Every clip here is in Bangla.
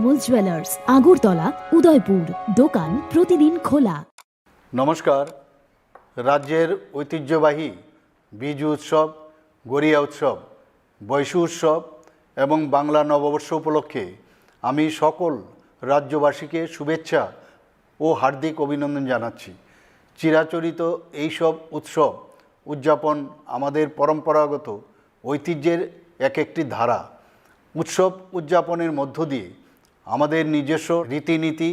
কমল জুয়েলার্স, আগরতলা, উদয়পুর। দোকান প্রতিদিন খোলা। নমস্কার। রাজ্যের ঐতিহ্যবাহী বিজু উৎসব, গড়িয়া উৎসব, বৈশু উৎসব এবং বাংলা নববর্ষ উপলক্ষে আমি সকল রাজ্যবাসীকে শুভেচ্ছা ও হার্দিক অভিনন্দন জানাচ্ছি। চিরাচরিত এইসব উৎসব উদযাপন আমাদের পরম্পরাগত ঐতিহ্যের একটি ধারা। উৎসব উদযাপনের মধ্য দিয়ে আমাদের নিজস্ব রীতিনীতি,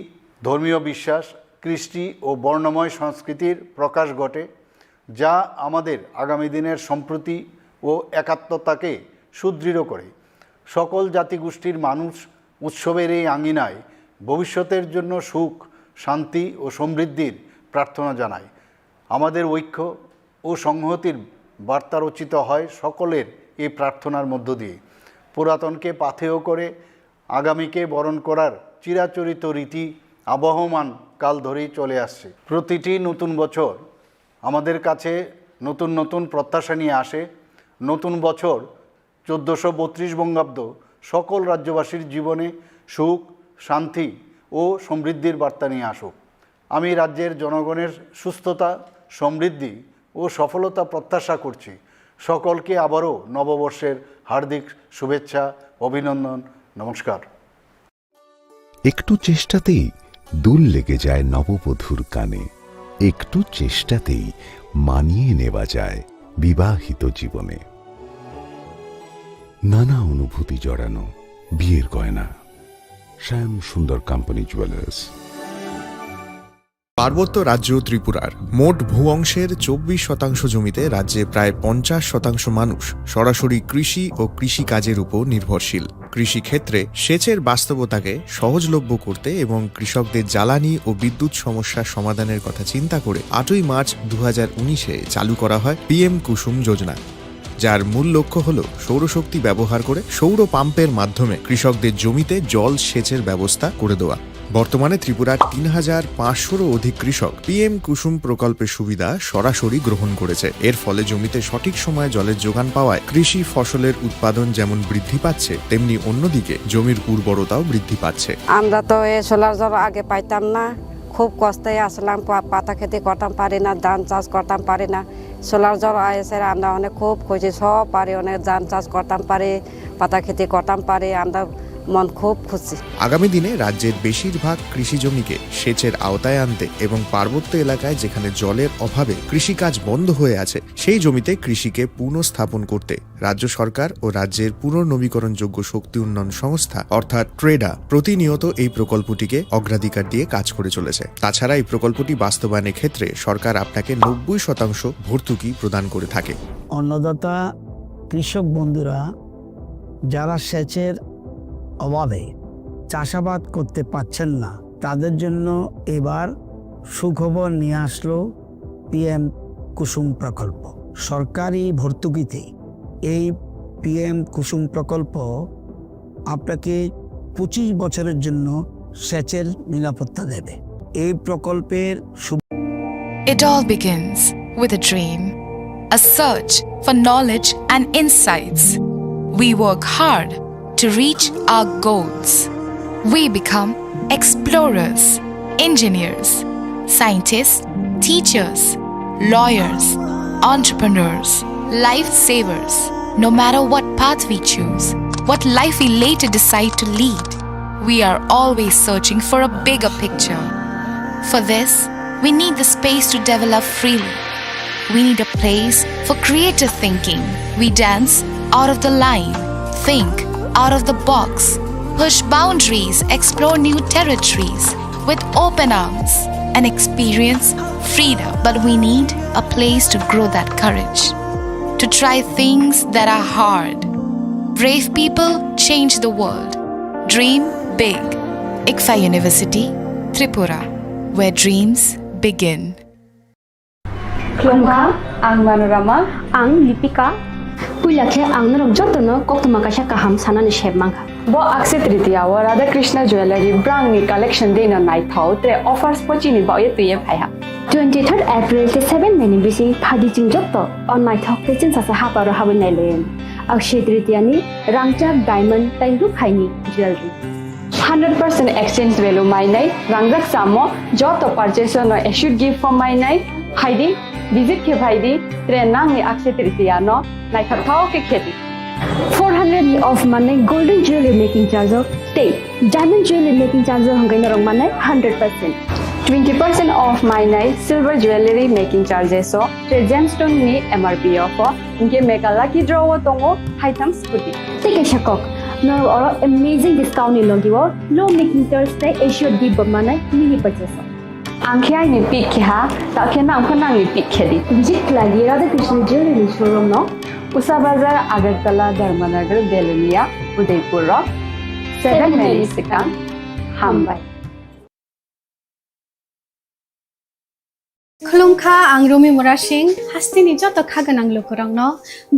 ধর্মীয় বিশ্বাস, কৃষ্টি ও বর্ণময় সংস্কৃতির প্রকাশ ঘটে, যা আমাদের আগামী দিনের সম্প্রীতি ও একাত্মতাকে সুদৃঢ় করে। সকল জাতিগোষ্ঠীর মানুষ উৎসবের এই আঙিনায় ভবিষ্যতের জন্য সুখ, শান্তি ও সমৃদ্ধির প্রার্থনা জানায়। আমাদের ঐক্য ও সংহতির বার্তা রচিত হয় সকলের এই প্রার্থনার মধ্য দিয়ে। পুরাতনকে পাথেয় করে আগামীকে বরণ করার চিরাচরিত রীতি আবহমান কাল ধরেই চলে আসছে। প্রতিটি নতুন বছর আমাদের কাছে নতুন নতুন প্রত্যাশা নিয়ে আসে। নতুন বছর 1432 বঙ্গাব্দ সকল রাজ্যবাসীর জীবনে সুখ, শান্তি ও সমৃদ্ধির বার্তা নিয়ে আসুক। আমি রাজ্যের জনগণের সুস্থতা, সমৃদ্ধি ও সফলতা প্রত্যাশা করছি। সকলকে আবারও নববর্ষের হার্দিক শুভেচ্ছা, অভিনন্দন, নমস্কার। একটু চেষ্টাতেই দুল লেগে যায় নববধূর কানে, একটু চেষ্টাতেই মানিয়ে নেওয়া যায় বিবাহিত জীবনে। নানা অনুভূতি জড়ানো বিয়ের গয়না। শ্যাম সুন্দর কোম্পানি জুয়েলার্স। পার্বত্য রাজ্য ত্রিপুরার মোট ভূ অংশের 24% জমিতে রাজ্যে প্রায় 50% মানুষ সরাসরি কৃষি ও কৃষিকাজের উপর নির্ভরশীল। কৃষিক্ষেত্রে সেচের বাস্তবতাকে সহজলভ্য করতে এবং কৃষকদের জ্বালানি ও বিদ্যুৎ সমস্যার সমাধানের কথা চিন্তা করে 8ই মার্চ 2019-এ চালু করা হয় PM কুসুম যোজনা, যার মূল লক্ষ্য হল সৌরশক্তি ব্যবহার করে সৌর পাম্পের মাধ্যমে কৃষকদের জমিতে জল সেচের ব্যবস্থা করে দেওয়া। বর্তমানে ত্রিপুরার 3500-রও অধিক কৃষক PM কুসুম প্রকল্পের সুবিধা সরাসরি গ্রহণ করেছে। এর ফলে জমিতে সঠিক সময়ে জলের যোগান পাওয়ায় কৃষি ফসলের উৎপাদন যেমন বৃদ্ধি পাচ্ছে, তেমনি অন্যদিকে জমির উর্বরতাও বৃদ্ধি পাচ্ছে। আমরা তো এই সোলার জল আগে পাইতাম না, খুব কষ্টে আসলাম, পাতা খেতে করতাম পারি না, ধান চাষ করতাম পারি না। সোলার জল এসে আমরা অনেক খুব খুশি, সব পারি, অনেক ধান চাষ করতাম পারি, পাতা খেতে করতাম পারি, আমরা মন খুব খুশি। আগামী দিনে রাজ্যের বেশিরভাগ কৃষি জমিকে সেচের আওতায় আনতে এবং পার্বত্য এলাকায় যেখানে জলের অভাবে কৃষিকাজ বন্ধ হয়ে আছে, সেই জমিতে কৃষিকে পুনঃস্থাপন করতে রাজ্য সরকার ও রাজ্যের পুনর্নবীকরণযোগ্য শক্তি উন্নয়ন সংস্থা অর্থাৎ ট্রেডা প্রতিনিয়ত এই প্রকল্পটিকে অগ্রাধিকার দিয়ে কাজ করে চলেছে। তাছাড়া এই প্রকল্পটি বাস্তবায়নের ক্ষেত্রে সরকার আপনাকে 90% ভর্তুকি প্রদান করে থাকে। অন্নদাতা কৃষক বন্ধুরা যারা সেচের অভাবে চাষাবাদ করতে পারছেন না, তাদের জন্য এবার সুখবর নিয়ে আসলো PM কুসুম প্রকল্প। সরকারি ভর্তুকিতে এই PM কুসুম প্রকল্প আপনাকে 25 বছরের জন্য সেচের নিরাপত্তা দেবে। এই প্রকল্পের It all begins with a dream, a search for knowledge and insights. We work hard to reach our goals. We become explorers, engineers, scientists, teachers, lawyers, entrepreneurs, lifesavers. No matter what path we choose, what life we later decide to lead, we are always searching for a bigger picture. For this, we need the space to develop freely. We need a place for creative thinking. We dance out of the line, think out of the box, push boundaries, explore new territories with open arms and experience freedom. But we need a place to grow that courage, to try things that are hard. Brave people change the world. Dream big. ICFA University, Tripura, where dreams begin. Klungha, ang Manorama, ang Lipika. Puilakhe ang narok jotono koktuma kasha kaham sanani shebmangha. Bo akse tritiya wa Radha Krishna Jewelry brand ni collection dena nai thau tre offers pochini ba ye tuye phaiha. 23rd April te 7 May ni bisi phadi jing jotto on my thok te chin sa haparo hawen nai len. Akshay tritiya ni rangchak diamond taingru khaini jewelry. 100% exchange value mainai rangjak samo joto purchase no issued gift from mainai haidi visit ke bhaidi tre nang ni akse tritiya no nai khathao ke kheti 400 of money golden jewelry making charge of stay diamond jewelry making charge hangai na rong manai 100% 20% off mainai silver jewelry making charges so tre gemstone ni MRP of inke mega lucky draw tongo items puti take a shakok no or amazing discount in logiwo low making Thursday issued gift manai mini purchase angkhai ni pick kha ta khena angkhana ni pick khedi visit lagi Radha Krishna jewelry showroom no Usa Bazar Agartala Dharmanagar Belunia Udaipur 7 Melisika Hambai Khulumkha ang Rumi Murashing hastini joto khaganang lokorang no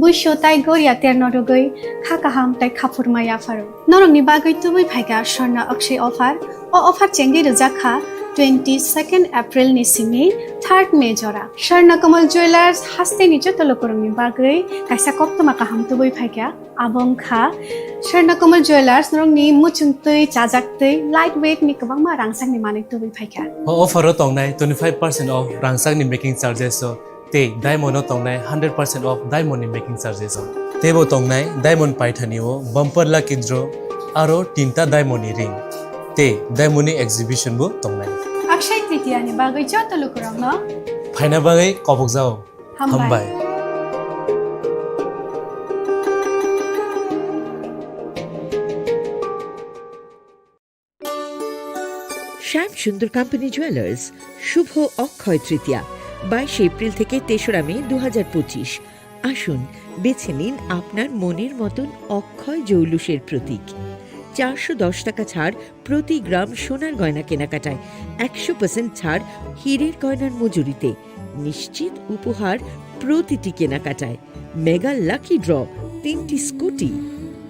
buisho tai goria terno rogoi khakaham tai khapurmaya faru norong ni bagoi tubui phaiga sharna akshay offer o offer chengi rujakha 22nd April ni simi 3rd May jora Sharna Kamal Jewelers hastini joto lokorang ni bagoi kaisa koktoma kaham tubui phaiga abong kha Sharna Kamal Jewelers norong ni muchungtui chajaktui lightweight ni kabangma rangsang ni manik tubui phaiga offer tongnai 25% off rangsang ni making charges so te diamond tongnai 100% off diamond ni making charges so tebo tongnai diamond paithani o bumper lucky draw aro tinta diamond ni ring te diamond ni exhibition bo tongnai Akshay Tritiya ni bagoi joto lokorang no phaina bagai kobok jao hambai Shyam Sundar company jewellers Shubho Akshaya Tritiya 22 April থেকে 3রা মে 2025 আসুন বেছে নিন আপনার মনের মতন অক্ষয় জৌলুসের প্রতীক 410 টাকা ছাড় প্রতি গ্রাম সোনার গয়না কেনাকাটায় 100% ছাড় হীরের গয়নার মজুরিতে নিশ্চিত উপহার প্রতিটি কেনাকাটায় মেগা লাকি ড্র 3টি স্কুটি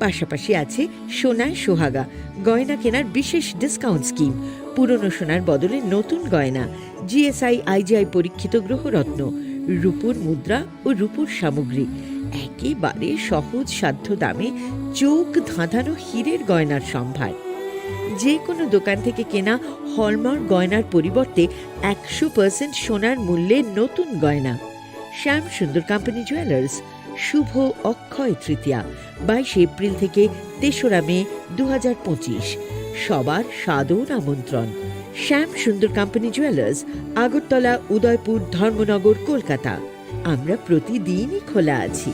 পাশাপাশি আছে সোনায় সোহাগা গয়না কেনার বিশেষ ডিসকাউন্ট স্কিম পুরনো সোনার বদলে নতুন গয়না জিএসআই আইজিআই পরীক্ষিত গ্রহরত্ন রূপোর মুদ্রা ও রূপোর সামগ্রী একেবারে সহজ সাধ্য দামে চোখ ধাঁধানো হীরের গয়নার সম্ভার যে কোনো দোকান থেকে কেনা হলমার্ক গয়নার পরিবর্তে 100% সোনার মূল্যে নতুন গয়না শ্যাম সুন্দর কোম্পানি জুয়েলার্স শুভ অক্ষয় তৃতীয়া 22 এপ্রিল থেকে 3রা মে 2025 সবার সাদর আমন্ত্রণ শ্যাম সুন্দর কোম্পানি জুয়েলার্স আগরতলা উদয়পুর ধর্মনগর কলকাতা আমরা প্রতিদিনই খোলা আছি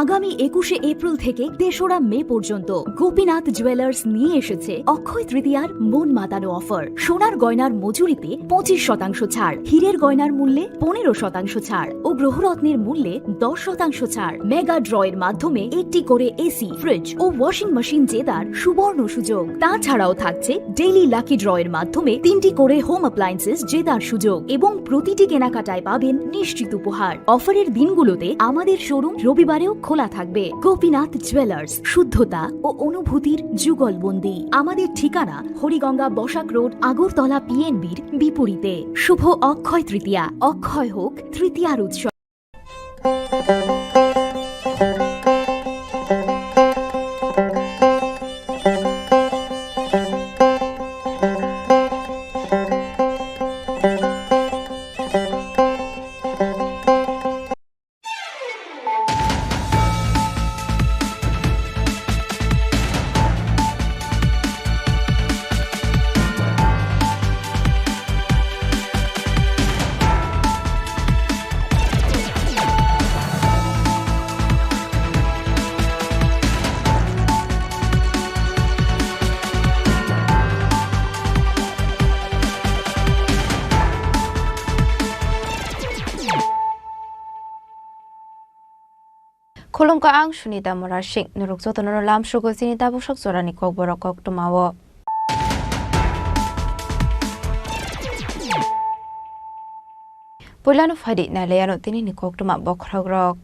আগামী 21শে এপ্রিল থেকে 3রা মে পর্যন্ত গোপীনাথ জুয়েলার্স নিয়ে এসেছে অক্ষয় তৃতীয়ার মন মাতানো অফার সোনার গয়নার মজুরিতে 25% ছাড় হীরের গয়নার মূল্যে 15% ছাড় ও গ্রহরত্নের মূল্যে 10% ছাড় মেগা ড্রয়ের মাধ্যমে একটি করে এসি ফ্রিজ ও ওয়াশিং মেশিন জেতার সুবর্ণ সুযোগ তাছাড়াও থাকছে ডেইলি লাকি ড্রয়ের মাধ্যমে 3টি করে হোম অ্যাপ্লায়েন্সেস জেতার সুযোগ এবং প্রতিটি কেনাকাটায় পাবেন নিশ্চিত উপহার অফারের দিনগুলোতে আমাদের শোরুম রবিবারেও খোলা থাকবে গোপীনাথ জুয়েলার্স শুদ্ধতা ও অনুভূতির যুগলবন্দি আমাদের ঠিকানা হরিগঙ্গা বসাক রোড আগরতলা পিএনবির বিপরীতে শুভ অক্ষয় তৃতীয়া অক্ষয় হোক তৃতীয়ার উৎসব Khulumka ang Sunita Murashing nurukso tono lam shugo sinita busok sorani Kokborok koktumawo Pulano fadi na leyano tini ni koktuma bokragrok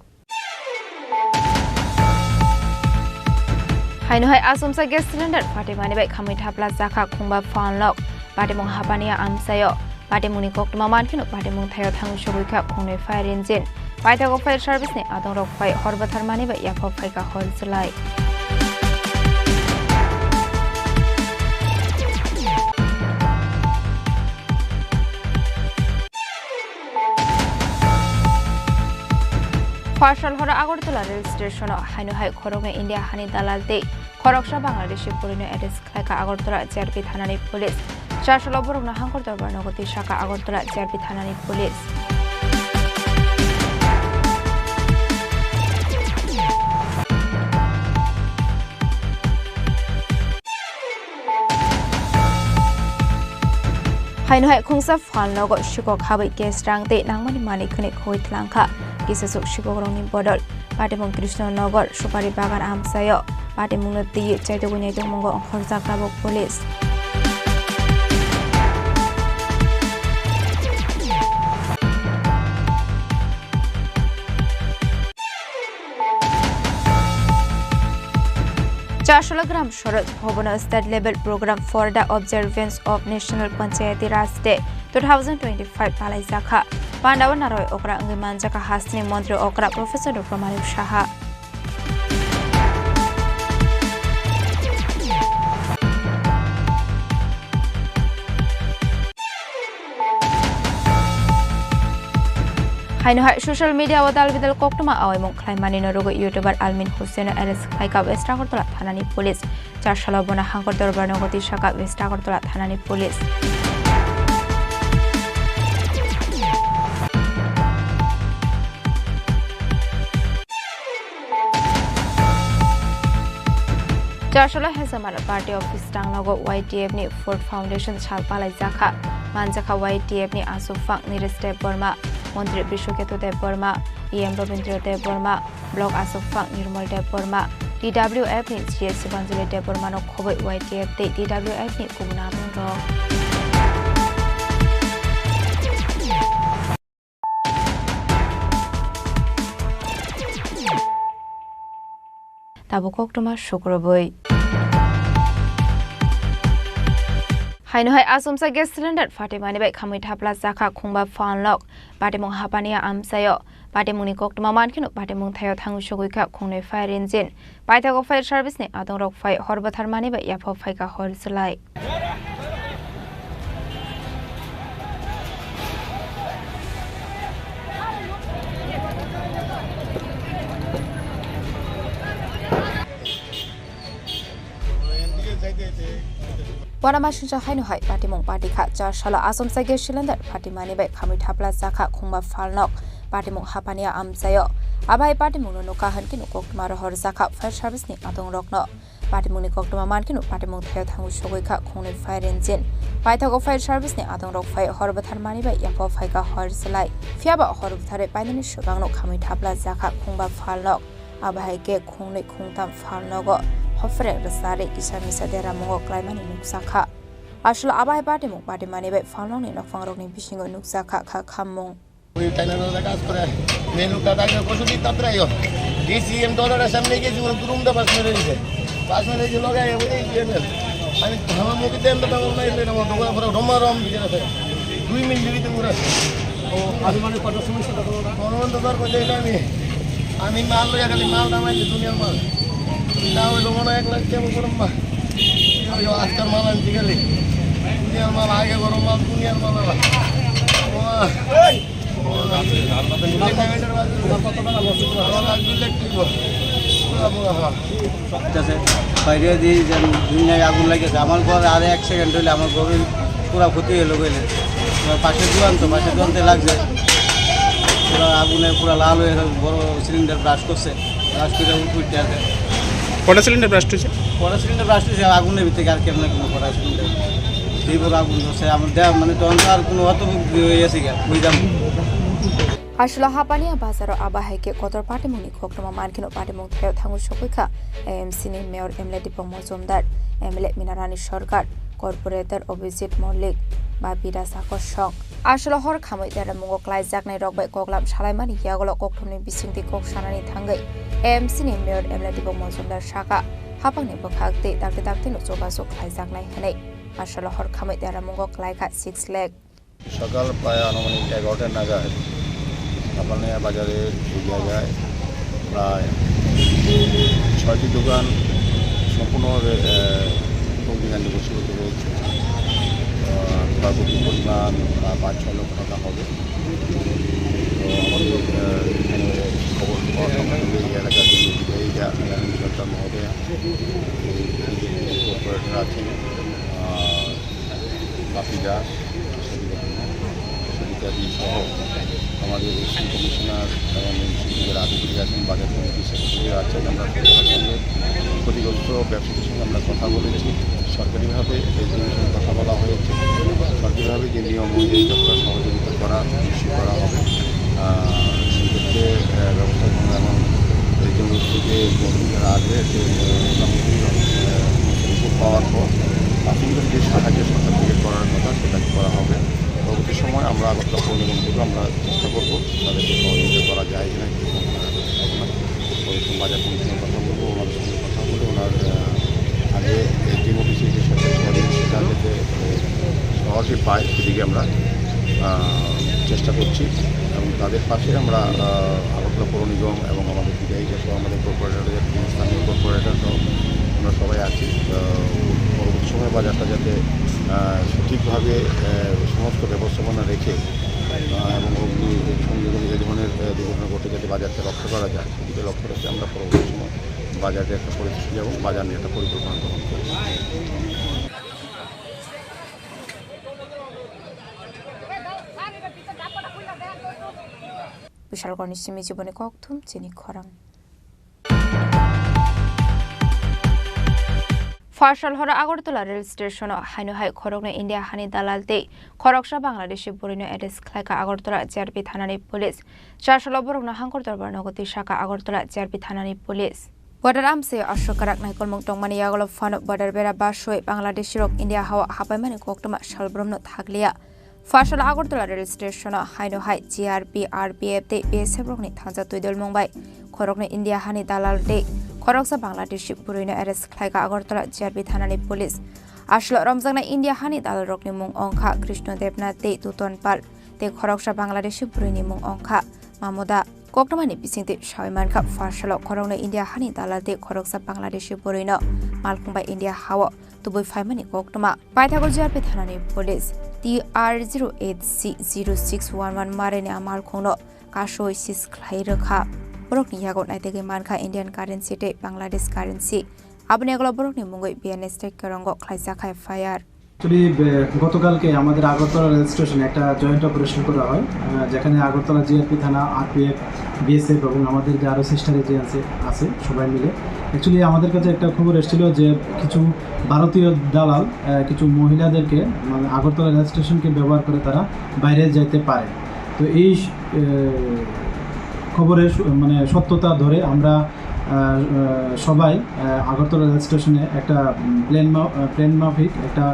Haino hai asumsa gas cylinder pati mani bai khamai thapla zakha khungba fanlok pati mong hapania amsayo pati muni koktuma mankino pati mong thayo thang shugui kha khungne fire engine Paita ko fire service ni adong rok fai horba tharmani ba yakho fai ka hol chlai Khwasal hora Agartala rail station hainu hai khorong India hani dalal de khoroksha Bangladeshi purino edis khlaika Agartala JRP thanani police Chashalo borokna hangkor darbar nogoti shaka Agartala JRP thanani police hainu hai khungsa phal logo shiko khabai gas rang te nangmani mani khune khoi thlangkha kisasuk shiko rongni bodol patimong Krishna Nagar Supari Bagan Amsayo patimong nati chaitoguni tongmongo khorja kabok police Chashalagram Shorot Hobona State Level Program for the Observance of National Panchayati Raj Day 2025 Palai Zakha Pandawan Naroy Okra Ngimanjaka Hasni Montri Okra Professor Dr. Marif Shaha Hainu hai social media wadal bidal koktuma awai mong klaimani norogo YouTuber Almin Hussein Eres Khaika West Agartala Thanani Police Chashalo bona hangkor darbar nogoti shaka West Agartala Thanani Police Chashalo Hezamara Party Office Tangnogo YTF ni Ford Foundation Chalpalai Zakha Manjaka YTF ni Asufang ni Reste Burma Montri Bishoketu Dev Burma, EM Robindra Dev Burma, Blog Asofang Nirmal Dev Burma, DWF ni GS Banjali Dev Burma no Khoboi YTF de DWF ni Kumunamung Ro. Tabukok Toma Shukraboi. Hainu hai asumsa gas cylinder Fatimani bai khamui thapla zakha khungba fanlok patimong hapania amsayo patimuni koktuma mankinu patimong thayo thangu shoguika khungnei fire engine paithago fire service ne adong rok fai horbathar mani bai yapho phaika horsulai Wanamashinja hainu hai patimong patika Chashala asumsa gas cylinder Fatimani bai khamui thapla zakha khungba falnok patimong hapania amsayo abai patimong no kahan kinu koktuma hor zakha fire service ni adong rokno patimong ni koktuma mankinu patimong thayo thangu shogoika khungnei fire engine paithago fire service ni adong rok fai horbathar mani bai yapho phaika horselai fiaba horbathare painani shubangno khamui thapla zakha khungba falnok abai ke khungnei khungtam falnogo Hofre resare kisah misadera mongo klaimani nuksakha Ashla abai patimong patimani bai falnong ni nokfang rok ni bisingo nuksakha kha khamong টাইনানোর কাজ করে মেনুটা তাকে কসুটি তাত্রাইও ডিসিএম ডলারের সামনে গেছি ওর রুমটা পাস মেরে লগাই ওই আমি আমার মুখে দেন তো না এলে আমার দোকান পুরো রমারম দিতে আছে 2 মিনিট দিতে পুরো ও আমি মানে কত সমস্যা কোন দরকার কইতে আমি মাল লইয়া খালি মাল দামাই দুনিয়ার মাল না হইলো মনে 1 লাখ টাকা করম বা আজকাল মাল আনতে গেলে দুনিয়ার মাল আগে গরম মাল দুনিয়ার মাল বাইরে দিয়ে দুনিয়ায় আগুন লাগেছে আমার ঘরে আর 1 সেকেন্ড হইলে আমার গরুর পুরা ক্ষতি হলো গেলে পাশের দোকানতে লাগছে পুরা আগুনে পুরা লাল হয়ে বড় সিলিন্ডার ব্রাশ করছে ব্রাশ করে উঠতে আছে কটা সিলিন্ডার ব্রাশ হয়েছে আগুনের ভিতরে আর কেমন কোনো কটা সিলিন্ডার এই বড় আগুন হচ্ছে আমার দেহ মানে তখন আর কোনো অত হয়ে গেছে বুঝলাম Ashla hapania bazaro abaheke kotor patimuni koktoma mankino patimong thayo thangu shokuika AMC ni mayor Emle Dipong Mozumdar Emle Minarani Sorkar Corporator Obijit Mollik Babida Sakoshong Ashla hor khamoi dera mongo klai jaknai rokbai koklam salaimani yagolo koktomni bisingti koksanani thangai AMC ni mayor Emle Dipong Mozumdar Shaka hapangni bokhakte dakte no jogajo klai jaknai hanai Ashla hor khamoi dera mongo klai kha 6 lakh সকাল প্রায় আনুমানিক 11টা নাগাদ আপনার বাজারে ঢুকে যায় প্রায় 6টি দোকান সম্পূর্ণ অগ্নিকাণ্ডে বসীভূত রয়েছে ক্ষয়ক্ষতির পরিমাণ 5-6 লক্ষ টাকা হবে আমাদের এখানে খবর পাওয়া সম্বন্ধে এই এলাকার যে বিধায়িকা সরকার মহোদয়া, কর্পোরেটর আছেন বাপি দাস, সবিতাদি সহ আমাদের এসি কমিশনার এবং এনসিপির আধিকারিক আছেন, বাজার কমিটির সেক্রেটারি আছেন। আমরা সরকারের সঙ্গে ক্ষতিগ্রস্ত ব্যবসায়ীদের সঙ্গে আমরা কথা বলেছি। সরকারিভাবে এই জিনিসের কথা বলা হয়েছে, সরকারিভাবে যে নিয়ম অনুযায়ী যতটা সহযোগিতা করা নিশ্চিত করা হবে সেক্ষেত্রে ব্যবস্থা করা। এবং এই জন্য থেকে যারা আসবে যে মোটামুটি রিপোর্ট পাওয়ার পর আপনাদের যে সাহায্য সরকার থেকে করার কথা সেটা করা হবে। পরবর্তী সময় আমরা আগরতলা পৌর নিগম থেকে আমরা চেষ্টা করব তাদেরকে সহযোগিতা করা যায় কিনা বাজার কমিশনের কথা বলবো, ওনাদের সঙ্গে কথা বলে ওনার আগে টিম অফিসে যে সরকারি সেটা যাতে সহজে পায় সেদিকে আমরা চেষ্টা করছি। এবং তাদের পাশে আমরা আগরতলা পৌর নিগম এবং আমাদের বিধায়িকা সহ আমাদের কর্পোরেটর, স্থানীয় কর্পোরেটর সহ আমরা সবাই আছি। পরবর্তী সময় বাজারটা যাতে সঠিকভাবে সমস্ত ব্যবস্থাপনা রেখে এবং অগ্নি সংযোজন যে ধরনের দুর্ঘটনা ঘটে যাতে বাজারকে রক্ষা করা যায় সেদিকে লক্ষ্য রেখে আমরা পরবর্তী সময় বাজারে একটা পরিস্থিতি এবং বাজার নিয়ে একটা পরিকল্পনা গ্রহণ করছি। বিশালগড় নিশ্চিমী জীবনে ককথুম চিনি খরাং ফার্সাল হরা আগরতলা রেল স্টেশন হাইনহাই খরকনে ইন্ডিয়া হানি দালালতে খরকসা বাংলাদেশি বরিনো এডেস খাইকা আগরতলা জিআরপি থানানি পুলিশ 400 বরকনা হাঙ্কর দরবার নগতি শাখা আগরতলা জিআরপি থানানি পুলিশ বর্ডার আমসে অশ্বকারাক নাইকলমং টংমানি ইয়াগল ফান বর্ডার বেরা বাসই বাংলাদেশি রক ইন্ডিয়া হাওয়া হাপাইমানি কোকটমা সালব্রমন থাকলিয়া ফার্সাল আগরতলা রেল স্টেশন হাইনহাই জিআরপি আরপিএফ তে বিএসএফ রকনি থাঞ্জা তুইদল মুম্বাই খরকনে ইন্ডিয়া হানি দালাল তে খরকসা বাংলাদেশি বুরইনো এরেস খাইকা আগরতলা জিআরপি থানানি পুলিশ আসলো রমজাংনা ইন্ডিয়া হানি দালাল রকনি মুং অংখা কৃষ্ণ দেবনাথ তে তুতন পাল তে খরকসা বাংলাদেশি বুরইনি মুং অংখা মামুদা কোকটমানি বিসিংতে সয়মানখা ফার্সাল খরকনে ইন্ডিয়া হানি দালাল তে খরকসা বাংলাদেশি বুরইনো মালখুংবা ইন্ডিয়া হাওয়া তুবই ফাইমানি কোকটমা পাইথাগর জিআরপি থানানি পুলিশ TR08C0611 মারেনে মালখুংনো কাশoi সিস খাই রখা বরকনি ইয়াগো নাইতেগে মানখা ইন্ডিয়ান কারেন্সি তে বাংলাদেশ কারেন্সি আপনি এগুলো বরকনি মুঙ্গই বিএনএস টেক করঙ্গ খাইসা খাই ফায়ার। অ্যাকচুয়ালি গতকালকে আমাদের আগরতলা রেল স্টেশনে একটা জয়েন্ট অপারেশন করা হয়, যেখানে আগরতলা জিআরপি থানা, আরপিএফ, বিএসএফ এবং আমাদের যে আরও সিস্টার এজেন্সি আছে সবাই মিলে। অ্যাকচুয়ালি আমাদের কাছে একটা খবর এসেছিল যে কিছু ভারতীয় দালাল কিছু মহিলাদেরকে মানে আগরতলা রেল স্টেশনকে ব্যবহার করে তারা বাইরে যেতে পারে। তো এই খবরের মানে সত্যতা ধরে আমরা সবাই আগরতলা রেল স্টেশনে একটা প্লেন মাফিক একটা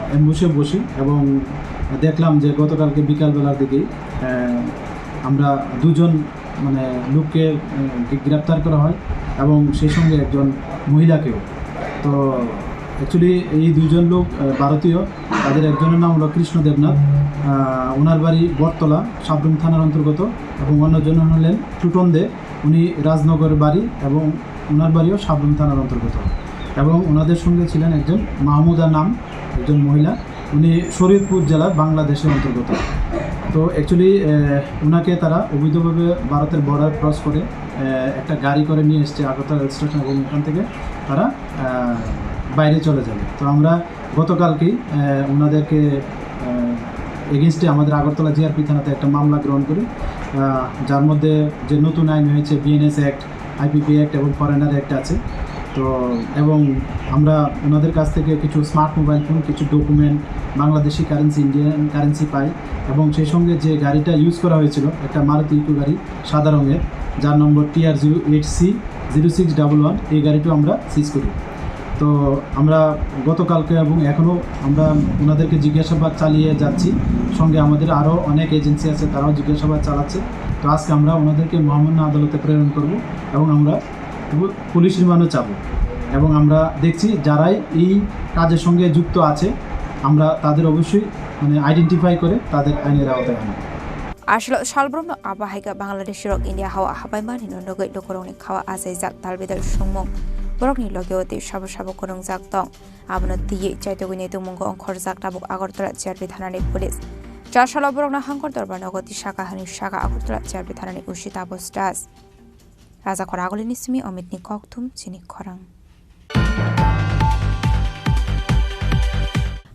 অ্যাম্বুসে বসি এবং দেখলাম যে গতকালকে বিকালবেলার দিকেই আমরা দুজন মানে লোককে গ্রেপ্তার করা হয় এবং সেই সঙ্গে একজন মহিলাকেও। তো অ্যাকচুয়ালি এই দুজন লোক ভারতীয়, তাদের একজনের নাম হলো কৃষ্ণ দেবনাথ, ওনার বাড়ি বটতলা সাবরুম থানার অন্তর্গত, এবং অন্যজন হলেন টুটন দে, উনি রাজনগর বাড়ি এবং ওনার বাড়িও সাবরুম থানার অন্তর্গত। এবং ওনাদের সঙ্গে ছিলেন একজন মাহমুদা নাম একজন মহিলা, উনি শরীয়তপুর জেলার বাংলাদেশের অন্তর্গত। তো অ্যাকচুয়ালি ওনাকে তারা অবৈধভাবে ভারতের বর্ডার ক্রস করে একটা গাড়ি করে নিয়ে এসছে আগরতলা রেল স্টেশন এবং ওখান থেকে তারা বাইরে চলে যাবে। তো আমরা গতকালকেই ওনাদেরকে এগেনস্টে আমাদের আগরতলা জিআরপি থানাতে একটা মামলা গ্রহণ করি, যার মধ্যে যে নতুন আইন হয়েছে বিএনএস অ্যাক্ট, আইপিপি অ্যাক্ট এবং ফরেনার অ্যাক্ট আছে। তো এবং আমরা ওনাদের কাছ থেকে কিছু স্মার্ট মোবাইল ফোন, কিছু document, Bangladeshi currency, Indian currency পাই এবং সেই সঙ্গে যে গাড়িটা ইউজ করা হয়েছিল একটা মারুতি ইকো গাড়ি সাদা রঙের, যার নম্বর TR08C0611, এই গাড়িটাও আমরা সিজ করি। তো আমরা গতকালকে এবং এখনও আমরা ওনাদেরকে জিজ্ঞাসাবাদ চালিয়ে যাচ্ছি, সঙ্গে আমাদের আরও অনেক এজেন্সি আছে তারাও জিজ্ঞাসাবাদ চালাচ্ছে। তো আজকে আমরা ওনাদেরকে মহামান্য আদালতে প্রেরণ করব এবং আমরা পুলিশ রিমান্ডও চাবো এবং আমরা দেখছি যারাই এই কাজের সঙ্গে যুক্ত আছে আমরা তাদের অবশ্যই মানে আইডেন্টিফাই করে তাদের আইনের আওতায় আনব। আসলে সালব্রহ্ম আবাহাইকা বাংলাদেশের ইন্ডিয়া হাওয়া হাবাইমান হিনগৈ লোকরংনি খাওয়া আজাই জাক তালবেদার সুংমং বরকনি লগেওতে সাবো সাবো করং জাক দং আবনো দিয়ে চাইতগুনি তুমুঙ্গ অংখর জাক তাবুক আগরতলা জিআরপি থানানি পুলিশ চারশালা বরংনা হাঙ্কর দরবার নগতি শাখা হানি শাখা আগরতলা চেয়ারবি থানানি উশিতা বস্টাস রাজা খরা আগলিনি সিমি অমিতনি ককথুম চিনি খরাং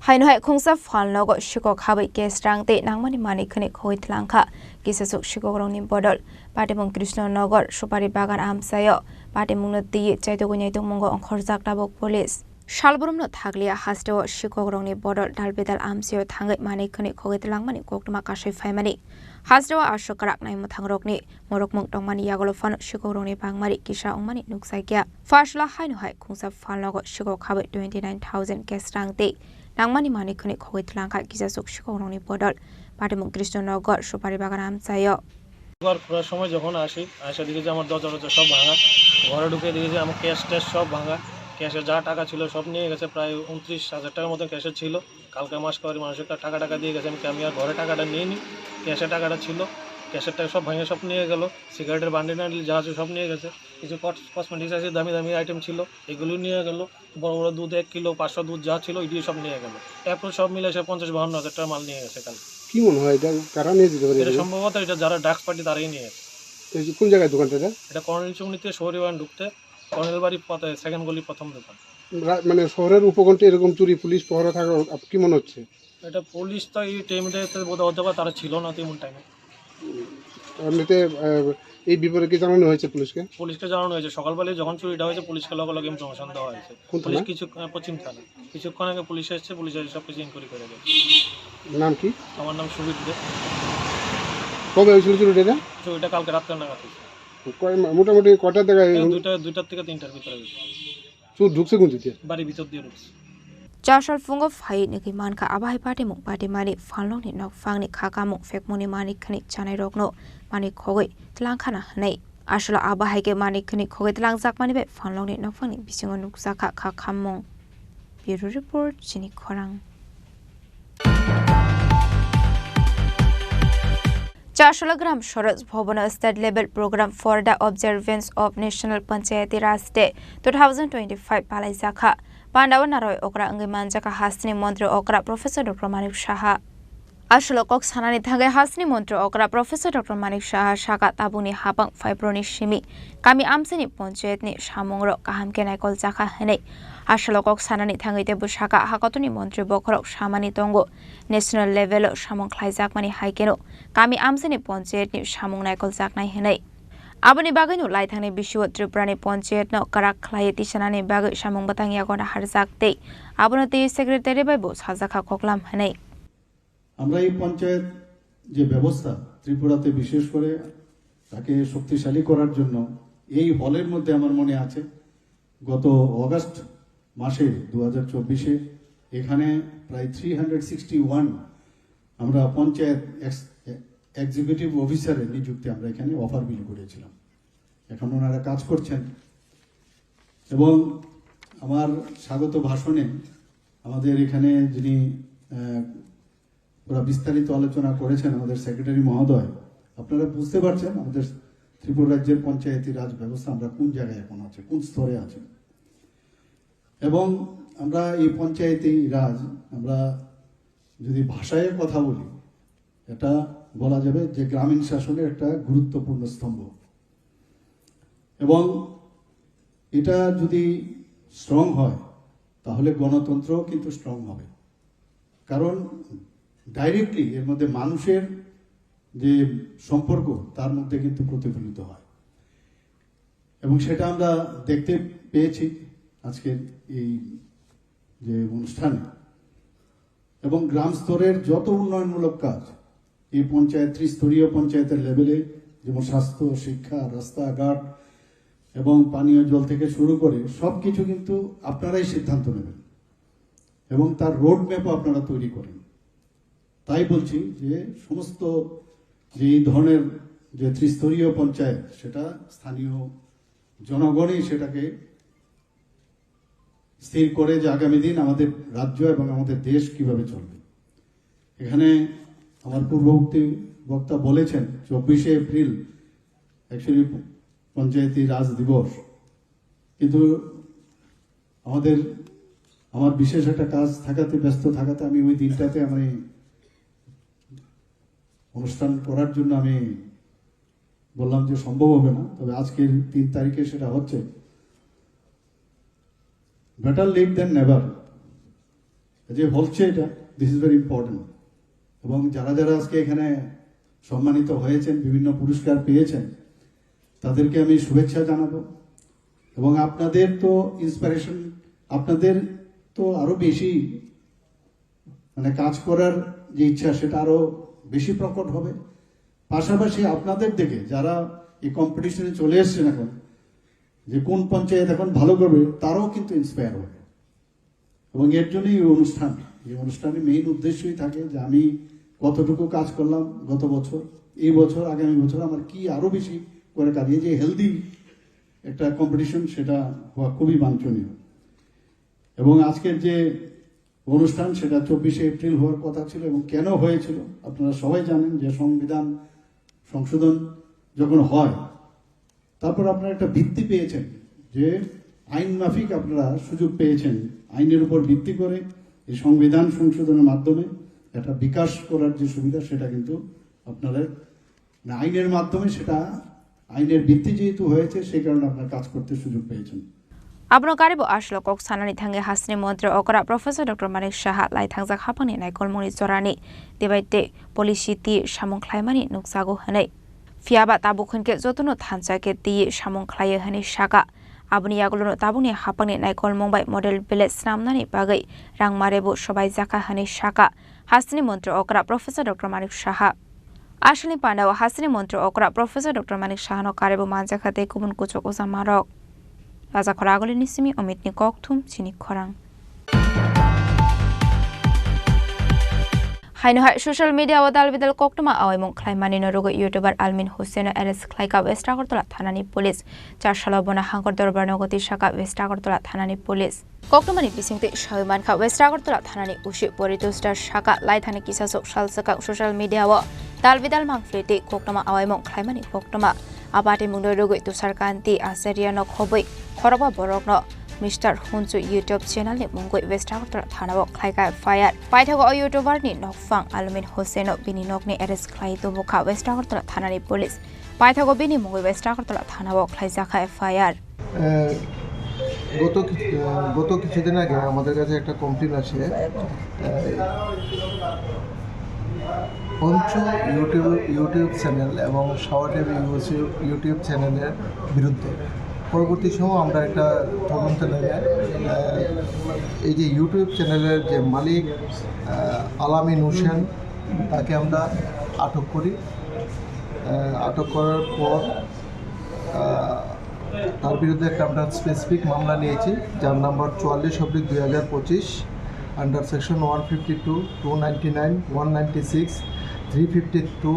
হাইনহাই খুংসা ফালনগ শিকক হাबै কেসরাংতে নাংমানি মানি খনি খই tlangkha kisasuk shikokrongni bodol patimung krishnanagar supari bagan amsayo patimungno tiye chaitogonyai tongmongo onkhorjak tabok police Shalbrumno thaglia hasteo shikokrongni bodol dalbedal amsayo thangai mani khani khoi tlangmani koktuma kasai faimani hasteo ashokrak naimo thangrokni morokmung tongmani yagolofan shikokrongni bangmari kisa ongmani nuksaikia fashla hainhai khungsa falnogo shikok habai 29000 kesrangte Nangmani mani khuni khoi tlangkha kisasuk shikokrongni bodol patimung krishnanagar supari bagan amsayo ঘর খোলার সময় যখন আসি দেখি যে আমার দরজা সব ভাঙা ঘরে ঢুকে দেখি যে আমার ক্যাশ ট্যাশ সব ভাঙা ক্যাশে যা টাকা ছিল সব নিয়ে গেছে প্রায় 29,000 টাকার মতো ক্যাশে ছিল কালকে মাস করে মানুষের টাকা দিয়ে গেছে আমি আর ঘরে টাকাটা নিয়ে নিই ক্যাশে টাকাটা ছিল ক্যাশের টাকা সব ভাঙে সব নিয়ে গেল সিগারেটের বান্ডিল যা আছে সব নিয়ে গেছে কিছু কসমেটিক্স আছে দামি দামি আইটেম ছিল এগুলো নিয়ে গেল বড় বড় দুধ 1 কিলো 500 দুধ যা ছিল এগুলো সব নিয়ে গেল এরপর সব মিলে সে 50-52 হাজার টাকা মাল নিয়ে গেছে কাল কি মনে হয় এটা কারা নিয়ে যেতে পারে এটা সম্ভবত এটা যারা ড্রাগস পার্টি তারাই নিয়ে গেছে কোন জায়গায় দোকানটা এটা কর্নেল চৌমনিতে শহরিবান ঢুকতে কর্নেল বাড়ি সেকেন্ড গলি প্রথম দোকান মানে শহরের উপকণ্ঠে এরকম চুরি পুলিশ পহরা থাকা কি মনে হচ্ছে এটা পুলিশ তো এই টাইমে বোধহয় হতে পারে তারা ছিল না তেমন টাইমে এমনিতে এই বিপরে কি জানানো হয়েছে পুলিশকে জানানো হয়েছে সকালবেলায় যখন চুরিটা হয়েছে পুলিশকে লগে লগে ইনফরমেশন দেওয়া হয়েছে পুলিশ কিছু পশ্চিম থানা কিছুক্ষণ আগে পুলিশ এসেছে পুলিশ এসে সব কিছু ইনকোয়ারি করে গেছে নাম কি আমার নাম সুবিদ দে কবে হয়েছিল চুরিটা কালকে রাত্রে নাগাদ হয়েছে মোটামুটি কটার জায়গায় 2টা থেকে 3টার ভিতরে চুর ঢুকছে কোন দিকে বাড়ির ভিতর দিয়ে ঢুকছে Chashal fungo phai niki manka abai patimung patimani falongni nok fangni khakamung fekmoni manik khani chanai rokno manik khogoi tlangkhana hanai ashla abai ke manik khani khogoi tlangjak mani be falongni nok fangni bisingo nuksakha khakamung Bureau Report Chini Khorang Chashla gram Sharaj Bhavana State Level Program for the Observance of National Panchayati Raj Day 2025 palai zakha Pandawa Naroy Okra Angi Manjaka Hasni Montri Okra Professor Dr. Manik Shaha Ashlo Kok Sanani Thangai Hasni Montri Okra Professor Dr. Manik Shaha Shaka Tabuni Habang Fibroni Shimi Kami Amsini Ponchayatni Shamungro Kaham Kenai Kol Jaka Hene Ashlo Kok Sanani Thangai Tebu Shaka Hakotuni Montri Bokrok Shamani Tongo National Level Shamong Klai Jakmani Haikeno Kami Amsini Ponchayatni Shamong Naikol Jaknai Hene Abani baganu lai thangni bishuwa Tripurani Ponchayat no karak khlai tisanani bagai samung batang yagona harjakte abano te secretary bai bo sajaka koklam hanai আমরা এই পঞ্চায়েত যে ব্যবস্থা ত্রিপুরাতে বিশেষ করে তাকে শক্তিশালী করার জন্য এই হলের মধ্যে আমার মনে আছে গত আগস্ট মাসে 2024 এখানে প্রায় 361 আমরা পঞ্চায়েত এক্সিকিউটিভ অফিসারের নিযুক্তি আমরা এখানে অফার বিল করেছিলাম এখন ওনারা কাজ করছেন এবং আমার স্বাগত ভাষণে আমাদের এখানে যিনি পুরো বিস্তারিত আলোচনা করেছেন আমাদের সেক্রেটারি মহোদয় আপনারা বুঝতে পারছেন আমাদের ত্রিপুরা রাজ্যের পঞ্চায়েতি রাজ ব্যবস্থা আমরা কোন জায়গায় এখন আছে কোন স্তরে আছে এবং আমরা এই পঞ্চায়েতি রাজ আমরা যদি ভাষায় কথা বলি এটা বলা যাবে যে গ্রামীণ শাসনের একটা গুরুত্বপূর্ণ স্তম্ভ এবং এটা যদি স্ট্রং হয় তাহলে গণতন্ত্রও কিন্তু স্ট্রং হবে কারণ ডাইরেক্টলি এর মধ্যে মানুষের যে সম্পর্ক তার মধ্যে কিন্তু প্রতিফলিত হয় এবং সেটা আমরা দেখতে পেয়েছি আজকের এই যে অনুষ্ঠানে এবং গ্রাম স্তরের যত উন্নয়নমূলক কাজ এই পঞ্চায়েত ত্রিস্তরীয় পঞ্চায়েতের লেভেলে যেমন স্বাস্থ্য শিক্ষা রাস্তাঘাট এবং পানীয় জল থেকে শুরু করে সবকিছু কিন্তু আপনারাই সিদ্ধান্ত নেবেন এবং তার রোড ম্যাপও আপনারা তৈরি করেন তাই বলছি যে সমস্ত যে এই ধরনের যে ত্রিস্তরীয় পঞ্চায়েত সেটা স্থানীয় জনগণই সেটাকে স্থির করে যে আগামী দিন আমাদের রাজ্য এবং আমাদের দেশ কিভাবে চলবে এখানে আমার পূর্ববর্তী বক্তা বলেছেন 24শে এপ্রিল অ্যাকচুয়ালি পঞ্চায়েতি রাজ দিবস কিন্তু আমার বিশেষ একটা কাজ থাকাতে ব্যস্ত থাকাতে আমি ওই দিনটাতে আমি অনুষ্ঠান করার জন্য আমি বললাম যে সম্ভব হবে না, তবে আজকের 3 তারিখে সেটা হচ্ছে। বেটার লেট দেন নেভার, যে হচ্ছে এটা, দিস ইজ ভেরি ইম্পর্টেন্ট। এবং যারা যারা আজকে এখানে সম্মানিত হয়েছেন, বিভিন্ন পুরস্কার পেয়েছেন, তাদেরকে আমি শুভেচ্ছা জানাবো। এবং আপনাদের তো ইন্সপিরেশন, আপনাদের তো আরো বেশি মানে কাজ করার যে ইচ্ছা সেটা আরো বেশি প্রকট হবে। পাশাপাশি আপনাদের দেখে যারা এই কম্পিটিশনে চলে এসছেন এখন, যে কোন পঞ্চায়েত এখন ভালো করবে, তারাও কিন্তু ইন্সপায়ার হবে। এবং এর জন্যই এই অনুষ্ঠানের মেইন উদ্দেশ্যই থাকে যে আমি কতটুকু কাজ করলাম গত বছর, এই বছর, আগামী বছর আমার কি আরো বেশি করে কাটিয়ে, যে হেলদি একটা কম্পিটিশন সেটা হওয়া খুবই বাঞ্ছনীয়। এবং আজকের যে অনুষ্ঠান সেটা 24শে এপ্রিল হওয়ার কথা ছিল। এবং কেন হয়েছিল আপনারা সবাই জানেন, যে সংবিধান সংশোধন যখন হয়, তারপর আপনারা একটা ভিত্তি পেয়েছেন, যে আইন মাফিক আপনারা সুযোগ পেয়েছেন আইনের উপর ভিত্তি করে এই সংবিধান সংশোধনের মাধ্যমে একটা বিকাশ করার যে সুবিধা, সেটা কিন্তু আপনাদের আইনের মাধ্যমে, সেটা আইনের ভিত্তি যেহেতু হয়েছে, সেই কারণে আপনারা কাজ করতে সুযোগ পেয়েছেন। Abno karibo ashlo kok sanani thange hasni montre okra Professor Dr. Manik Shaha lai thangjak hapani nai kolmoni jorani debaite polisi samung khlaimani nuksago hanai fiaba tabukhnke jotono thanjake ti samung khlaiye hani shaka abni yagulono tabuni hapani nai kolmong bai model village namnani bagai rangmarebo sobai jaka hani shaka hasni montre okra Professor Dr. Manik Shaha ashli pandaw hasni montre okra Professor Dr. Manik Shaha no karibo manjakhate kubun kuchok usamarok Raja Khoragoli nisimi omitni kokthum Chini Khorang. Haino hai social media wadal bidal koktuma awaimung khlaimani norugo YouTuber Almin Hussein arrest khlaika West Agartala thanani police 4 sala bona hangor dorbar nogoti shaka West Agartala thanani police koktumani bisingte shaiman kha West Agartala thanani ushi poritustar shaka lai thani kisasok salsaka social media wa dal bidal mangflete koktuma awaimung khlaimani koktuma abate mung norugo tusar kanti aseria no khoboi khoroba borok no Mr. Hunsu YouTube channel ni mungoi West Agartala thanabo khlaika fire paithago YouTuber ni nokfang Almin Hussein bini nokni arrest khlai to bukha West Agartala thanani police paithago bini mungoi West Agartala thanabo khlaijaka fire গত কিছুদিন আগে আমাদের কাছে একটা কমপ্লেন আসে পঞ্চ ইউটিউব চ্যানেল এবং শাওয়াটের ইউটিউব চ্যানেলের বিরুদ্ধে। পরবর্তী সময় আমরা একটা তদন্ত নেবে এই যে ইউটিউব চ্যানেলের যে মালিক আলামিন হোসেন, তাকে আমরা আটক করি। আটক করার পর তার বিরুদ্ধে একটা আমরা স্পেসিফিক মামলা নিয়েছি, যার number 44/2025 under section 152, 299, 196, 352,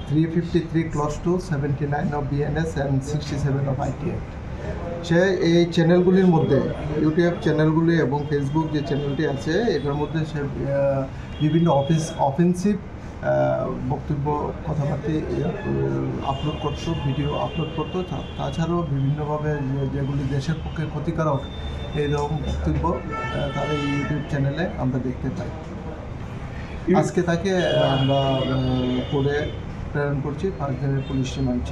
353 clause 2, 79 of BNS and 67 of IT Act। সে এই চ্যানেলগুলির মধ্যে, ইউটিউব চ্যানেলগুলি এবং ফেসবুক যে চ্যানেলটি আছে, এটার মধ্যে সে বিভিন্ন অফেন্সিভ বক্তব্য, কথাবার্তা আপলোড করতো, ভিডিও আপলোড করতো। তাছাড়াও বিভিন্নভাবে যেগুলি দেশের পক্ষে ক্ষতিকারক এইরকম বক্তব্য তার এই ইউটিউব চ্যানেলে আমরা দেখতে পাই। আজকে তাকে আমরা কোর্টে প্রেরণ করছি 5 দিনের পুলিশ রিমান্ড।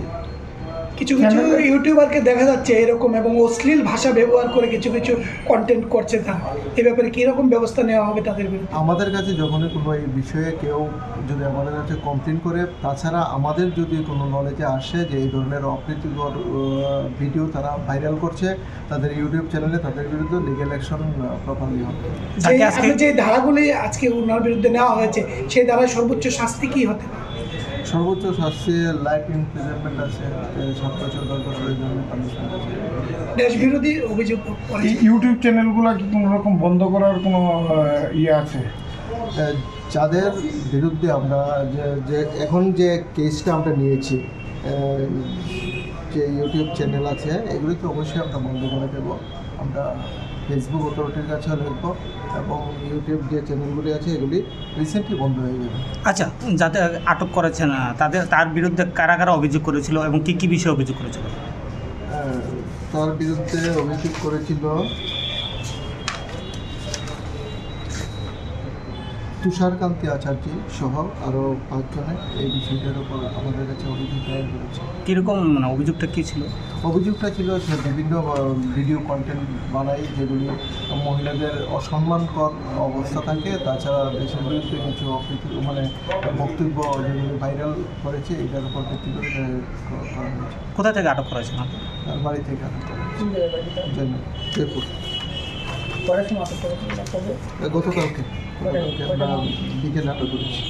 কিছু কিছু ইউটিউবারকে দেখা যাচ্ছে এরকম এবং অশ্লীল ভাষা ব্যবহার করে কিছু কিছু কন্টেন্ট করছে, তা এই ব্যাপারে কীরকম ব্যবস্থা নেওয়া হবে তাদের বিরুদ্ধে? আমাদের কাছে যখনই কোনো এই বিষয়ে কেউ যদি আমাদের কাছে কমপ্লেন করে, তাছাড়া আমাদের যদি কোনো নলেজে আসে যে এই ধরনের অপ্রীতিকর ভিডিও তারা ভাইরাল করছে তাদের ইউটিউব চ্যানেলে, তাদের বিরুদ্ধে লিগ্যাল অ্যাকশন প্রপারলি হবে। যে ধারাগুলি আজকে ওনার বিরুদ্ধে নেওয়া হয়েছে, সেই ধারায় সর্বোচ্চ শাস্তি কী হতে পারে? সর্বোচ্চ শাস্তি লাইফ ইমপ্রিজনমেন্ট আছে, 7 বছর 10 বছরের জন্য পানিশমেন্ট আছে। দেশ বিরোধী অভিযোগ ইউটিউব চ্যানেলগুলো কি কোনো রকম বন্ধ করার কোনো ইয়ে আছে? যাদের বিরুদ্ধে আমরা যে এখন যে কেসটা আমরা নিয়েছি, যে ইউটিউব চ্যানেল আছে, এগুলি তো অবশ্যই আমরা বন্ধ করে দেবো। আমরা ফেসবুক অথরিটির কাছেও লিখবো এবং ইউটিউব যে চ্যানেলগুলি আছে এগুলি রিসেন্টলি বন্ধ হয়ে যাবে। আচ্ছা, যাতে আটক করেছেন তার বিরুদ্ধে কারা কারা অভিযোগ করেছিল এবং কী কী বিষয়ে অভিযোগ করেছিল? তার বিরুদ্ধে অভিযোগ করেছিল তুষারকান্তি আচার্য সহ আরও 5 জনের এই বিষয়টার উপর আমাদের কাছে অভিযোগ দায়ের করেছে। কীরকম মানে অভিযোগটা কী ছিল? অভিযোগটা ছিল সে বিভিন্ন ভিডিও কন্টেন্ট বানায় যেগুলি মহিলাদের অসম্মানকর অবস্থা থাকে, তাছাড়া দেশের বিরুদ্ধে কিছু মানে বক্তব্য যেগুলি ভাইরাল করেছে এটার উপর ভিত্তি করে করা হয়েছে। কোথা থেকে আটক করা হয়েছে? তার বাড়ি থেকে আটক করা হয়েছে জয়পুর। গতকালকে বিকেলে আটক করেছি।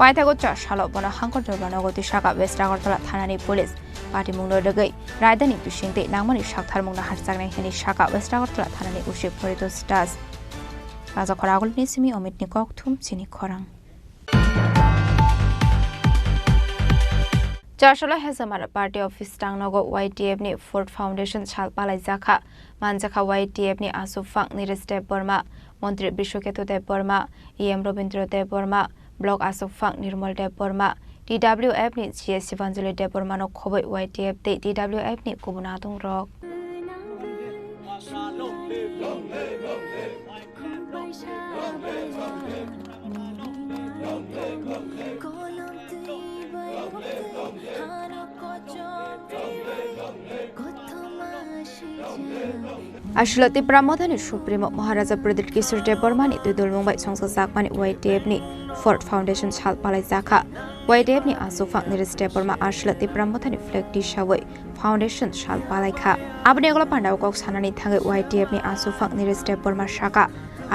পাইথাগো 4 সাল বনা হাঙ্কর জলবানগতি শাখা ওয়েস্ট আগরতলা থানাनि पुलिस पार्टी मुंगनो दगै रायदानि बिसिंते नांमानि साक्थार मुंगना हारसागनाय हेनि शाखा वेस्ट আগরতলা থানাनि उसिक फरितो स्टास राजा खरागुलनि सिमी अमितनि ककथुम चिनि खरां चारशला हेजामार पार्टी ऑफिस टांगनगो YTF नि फोर्ट फाउंडेशन छाल पालाई जाखा मानजाखा YTF नि आसुफां निरेश देव बर्मा मंत्री विश्वकेतु देव बर्मा EM रविंद्र देव बर्मा ब्लॉक आसुफां निर्मल देव बर्मा DWF नि GS शिवांजलि देव बर्मा नो खबै YTF ते DWF नि कुबुनादुं रक आशुलती प्रामोधनि सुप्रीमो महाराजा प्रदीप किशोर देव बर्मानि दुदुल मुंबाई संसद जाकमानि YTF नि फोर्ट फाउंडेशन छाल पालाई जाखा YTF नि आसुफां निरेश देव बर्मा आशुलती प्रामोधनि फ्लेग दिशावै फाउंडेशन छाल पालायखा आबनि गला पांडाव कक सानानि थाङै YTF नि आसुफां निरेश देव बर्मा शाखा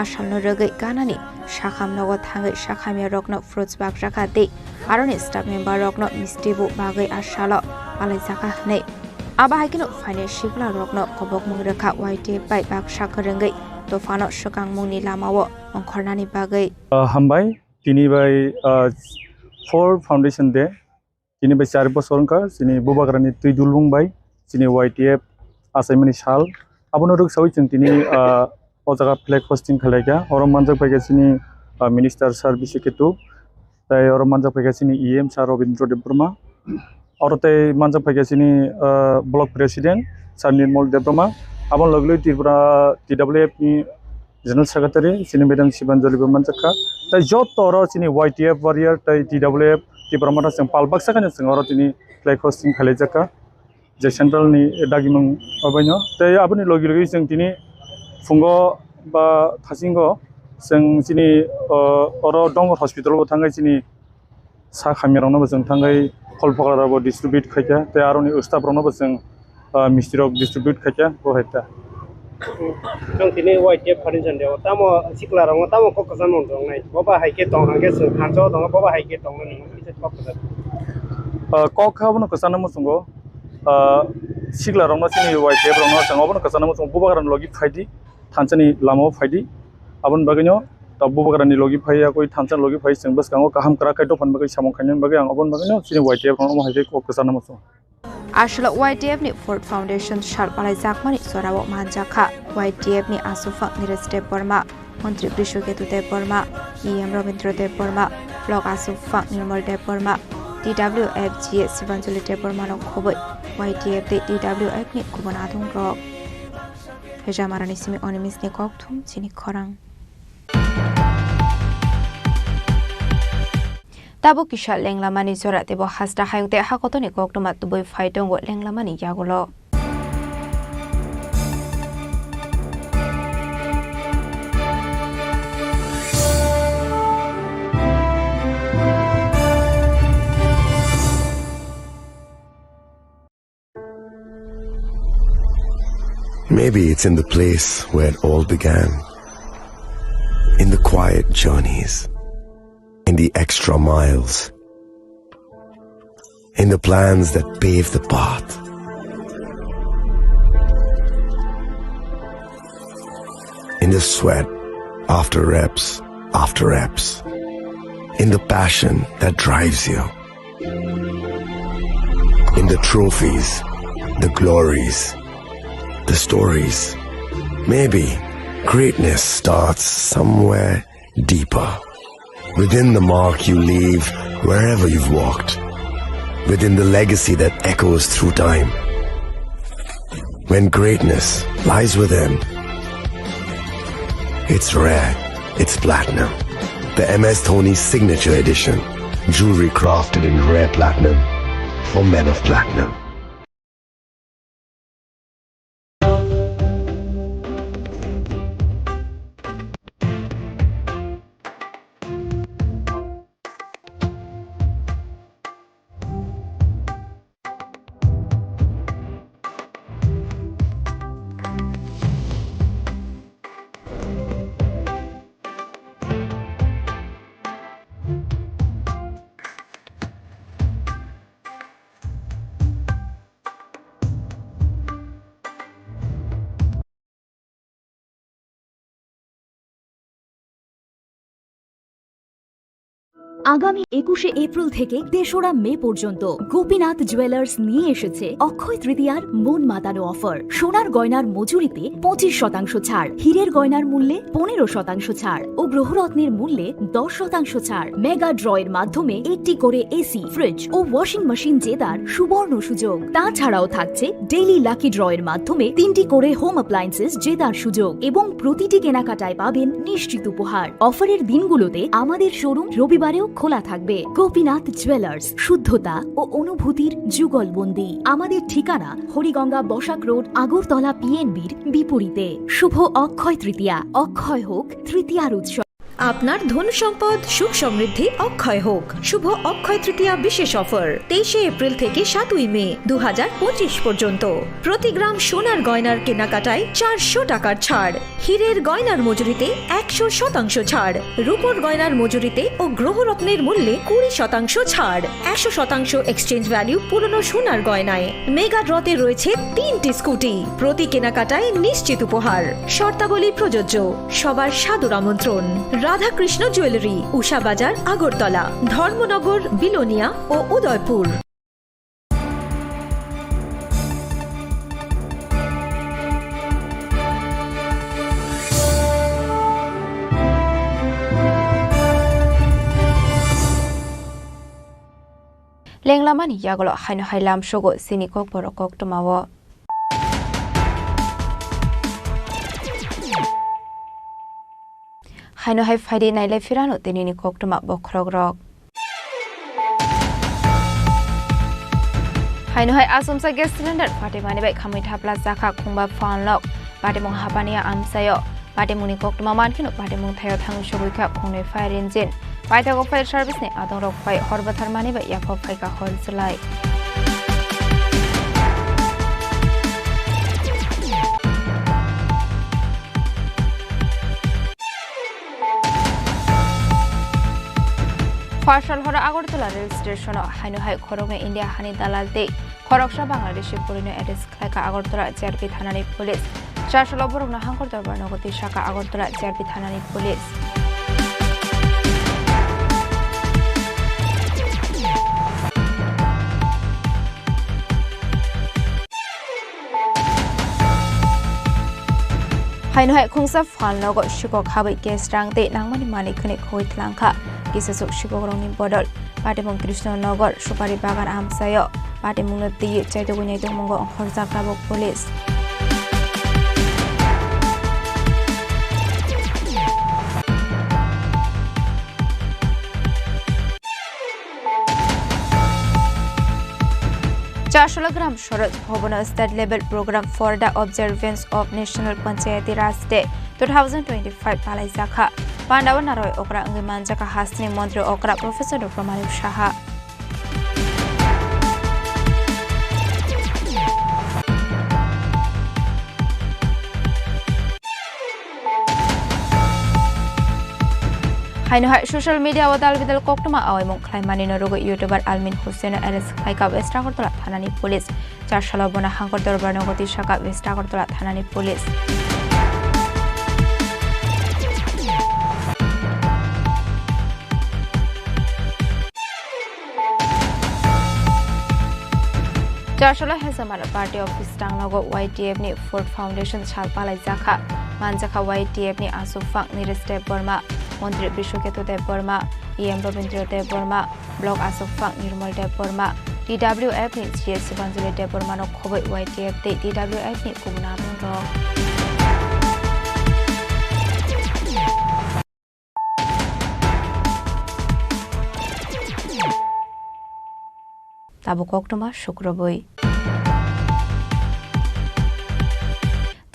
आसामनो रगै गानानि शाखाम नगो थाङै शाखामिया रकनो फ्रुट्स बाग राखा दे आरोनि स्टाफ मेम्बर रकनो मिस्टिबु बागै आशाल पालाई जाखा नै आबाहायकिनो फाइनेंशियला रकनो कबक मुंगरखा YTF बाय बाग शाखरंगै तोफानो शकां मुंनि लामावो अंखरनानि बागै हामबाय तिनि बाय फोर फाउंडेशन दे तिनि बाय 4 बोसोरका जिनि बुबाग्रानि तुइदुल मुंबाय जिनि YTF आसामनि साल आबनो रगसावै जों तिनि अजागा फ्लैग होस्टिंग खालायगा और मानजक फैगासिनि मिनिस्टार सर बिशकेतु ताय और मानजक फैगासिनि EM सर रविंद्र देव बर्मा और ताय मानजक फैगासिनि ब्लॉक प्रेसिडेंट सर निर्मल देव बर्मा आबन लगलै त्रिपुरा TWF नि जनरल सेक्रेटारी सिनि मैडम शिवांजलि मानजका ताय जत और सिनि YTF वारियर ताय TWF त्रिपुरा माथा जों पालबाक साखानि जों और तिनि फ्लैग होस्टिंग खालायजाका जे सेंट्रल नि दागिमं अबायनो ताय आबनि लगे लगे जों तिनि फुंगो बा थासिंगो जों जिनि और डंगर हस्पिटाल थाङै जिनि सा खामिरावनो जों थाङै कलपकाराबो डिस्ट्रिब्यूट खायजा ते आरोनि स्टाफरावनो जों मिस्ट्रिक डिस्ट्रिब्यूट खायजा बहायता जों तिनि YTF फाउंडेशन देव तामो सिक्लाराव तामो ककसान दंनाय बबा हाइके दंनागे जों हानजो दङ बबा हाइके दंनो किसे ककसान ककहाबनो कसान मसंगो सिक्लारावनो जिनि YTF रावनो जोंबो कसान मसंगो बुबाग्रान लगी फाइदि थानसानि लामाव फाइदि आबन बागैनो दा बुबाग्रानि लगी फाइया कोइ थानसान लगी फाइ जों बस गांगो काहाम कराखाय दफान बागै सामं खायनो बागै आं आबन बागैनो जिनि YTF रावनो हाइके ककसान मसंगो आशल YTF नि फोर्ट फाउंडेशन छाल पालाई जाकमानि सोराव मानजाखा YTF नि आसुफां निरेश देव बर्मा मंत्री विश्वकेतु देव बर्मा EM रविंद्र देव बर्मा ब्लॉक आसुफां निर्मल देव बर्मा DWF GS शिवांजलि देव बर्मा नो खबै YTF ते DWF नि कुबनादुं रक हेजामारानि सिमी अनिमिसनि ककथुम चिनि खरां ताबो किशा लेंलामानि जरा तेबो हास्ता हायंते हाकतनि ककटमा तुबै फाइदंगो लेंलामानि यागुलो Maybe it's in the place where it all began, in the quiet journeys, in the extra miles, in the plans that pave the path. In the sweat after reps, in the passion that drives you, in the trophies, the glories, the stories. Maybe greatness starts somewhere deeper, within the mark you leave wherever you've walked, within the legacy that echoes through time. When greatness lies within, it's rare, it's platinum. the MS Dhoni Signature Edition. Jewelry crafted in rare platinum for men of platinum. আগামী ২১শে এপ্রিল থেকে ৩রা মে পর্যন্ত গোপীনাথ জুয়েলার্স নিয়ে এসেছে অক্ষয় তৃতীয়ার মন মাতানো অফার। সোনার গয়নার মজুরিতে ২৫% ছাড়, হীরের গয়নার মূল্যে ১৫% ছাড় ও গ্রহরত্নের মূল্যে ১০% ছাড়। মেগা ড্রয়ের মাধ্যমে একটি করে এসি, ফ্রিজ ও ওয়াশিং মেশিন জেতার সুবর্ণ সুযোগ। তাছাড়াও থাকছে ডেইলি লাকি ড্রয়ের মাধ্যমে ৩টি করে হোম অ্যাপ্লায়েন্সেস জেতার সুযোগ এবং প্রতিটি কেনাকাটায় পাবেন নিশ্চিত উপহার। অফারের দিনগুলোতে আমাদের শোরুম রবিবারেও খোলা থাকবে। গোপীনাথ জুয়েলার্স, শুদ্ধতা ও অনুভূতির যুগলবন্দি। আমাদের ঠিকানা হরিগঙ্গা বসাক রোড, আগরতলা পিএনবির বিপরীতে। শুভ অক্ষয় তৃতীয়া, অক্ষয় হোক তৃতীয়ার উৎসব। আপনার ধন সম্পদ সুখ সমৃদ্ধি অক্ষয় হোক। শুভ অক্ষয় তৃতীয়া বিশেষ অফার ২৩শে এপ্রিল থেকে ৭ই মে ২০২৫ পর্যন্ত। প্রতি গ্রাম সোনার গয়নার কেনাকাটায় ৪০০ টাকার ছাড়, হীরের গয়নার মজুরিতে ১০০% ছাড়, রূপোর গয়নার মজুরিতে ও গ্রহরত্নের মূল্যে ২০% ছাড়, ১০০% এক্সচেঞ্জ ভ্যালু পুরনো সোনার গয়নায়। মেগা ড্রতে রয়েছে ৩টি স্কুটি, প্রতি কেনাকাটায় নিশ্চিত উপহার। শর্তাবলী প্রযোজ্য। সবার সাদর আমন্ত্রণ। রাধাকৃষ্ণ জুয়েলারি, উষা বাজার, আগরতলা, ধর্মনগর, বিলোনিয়া ও উদয়পুর। লেংলামানি ইয়াগল হাইনো হাইলাম সগো সিনি kokborok koktumawo হাইনো হাই ফাইডে নাইলে ফিরানো তিনিনি koktuma bokrogrok হাইনো হাই আসমসা গ্যাস সিলিন্ডার ফাটিমানি বাই খামই থাপলা জাখা খুংবা ফানলক বাটেমং হাপানিয়া আমসাyo বাটেমুনি koktuma মানখিনো বাটেমং থায়ো থাং সবুইখা খুংনে ফায়ার ইঞ্জিন পাইতাগো ফায়ার সার্ভিস নে আদংরক ফাই হরবাথার মানি বাই ইয়াফো ফাইকা হলসলাই ফারশাল হরা আগরতলা রেল স্টেশন হাইনো হাই খরগে ইন্ডিয়া হানি দালালতে খরকসা বাংলাদেশে পরিণ এডেস খাইকা আগরতলা জিআরপি থানানি পুলিশ চারশাল বরং হাঙ্কর দরবার নগতি শাখা আগরতলা জিআরপি থানানি পুলিশ হাইনো হাই খুংসা ফালনগ শিকক হাबै কেস রাংতে নাংমানি মানি খনে খই থলাংখা কিসেসুক শিকরংনি বদল পাটেমং কৃষ্ণনগর সুপারি বাগান আমসাyo পাটেমং তি চাইতগুনি দমঙ্গ খরজাকাবক পুলিশ চারশো গ্রাম সরজ ভবন state level programme for the observance of national Panchayati Raj day 2025 পালাই জাখা পান্ডাব নারয় ওকরা অঙ্গিমান জাখা হাসনি মন্ত্রী ওকরা প্রফেসর ডক্টর মানিক সাহা হাইনো হাই সোশ্যাল মিডিয়া ওদাল বিদাল koktuma আওয়াইমং খ্লাইমানি নরগ ইউটিউবার আলমিন হোসেন এরেস খাইকা ওয়েস্ট আগরতলা থানানি পুলিশ চারশাল বনা হাঙ্কর দরবার নগতি শাখা ওয়েস্ট আগরতলা থানানি পুলিশ চারশাল হেজামার পার্টি অফিস টাংনগ YTF নি ফোর্ট ফাউন্ডেশন ছালপালাই জাখা মানজাখা YTF নি আসুফাং নিরেশ দেব বর্মা মন্ত্রী বিশ্বকেতু দেব বর্মা EM রবীন্দ্র দেব বর্মা ব্লক আসুফাং নির্মল দেব বর্মা DWF নি GS শিবাঞ্জলি দেব বর্মা নক খবই YTF তে DWF নি কুমনা মুন্ড তাবো কক্টমা শুক্রবই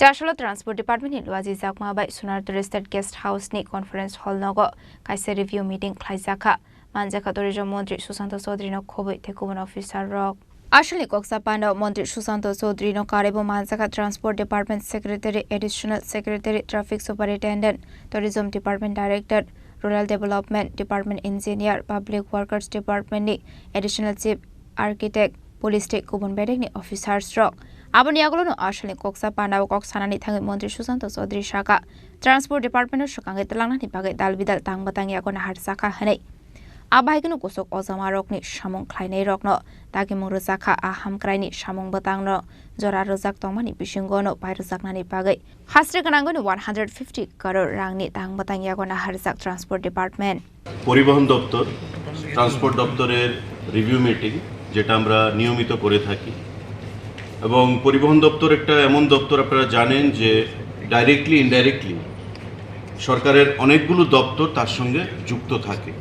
চারশালা ট্রান্সপোর্ট ডিপাर्टमेंटनि लुआजी जाकमा बाय सोनार टुरिस्ट गेस्ट हाउसनि कन्फरेन्स हल नगो काइसे रिव्यू मीटिंग खाइजाखा मानजाखा टुरिज्म मंत्री सुशांत चौधरी नो खबै थेकुबन अफिसार रक आशलनि कक्सापानो मंत्री सुशांत चौधरी नो कारेबो मानजाखा transport department secretary additional secretary traffic superintendent tourism department director rural development department engineer public workers डिपार्टमेंटनि एडिशनल चीफ आर्किटेक्ट पुलिस गुबुन बेरेकनि अफिसार्स रक आबनि आगोलनो आशलनि कक्सापानाव कक्सानानि थाङै मन्त्री सुशांत चौधरी शाखा ट्रान्सपोर्ट डिपार्टमेन्ट सुकांगे तलांनानि बागै दालबिदाल तांबातांगि आगोना हारसाखा हनै आबाहायगोनो कुसक अजमा रकनि सामुं ख्लायनाय रकनो दागिमुं रोजाखा हामक्रायनि सामुं बतांनो जरा रोजाक तंमानि बिसिंगनो बाय रोजाकनानि बागै हास्रे गोनांगोनो 150 करोड़ रांनि तांबातांगि आगोना हारसाक ट्रान्सपोर्ट डिपार्टमेंट পরিবহন দপ্তর ট্রান্সপোর্ট দপ্তরের রিভিউ মিটিং যেটা আমরা নিয়মিত করে থাকি এবং পরিবহন দপ্তর একটা এমন দপ্তর আপনারা জানেন যে ডাইরেক্টলি ইনডাইরেক্টলি সরকারের অনেকগুলো দপ্তর তার সঙ্গে যুক্ত থাকে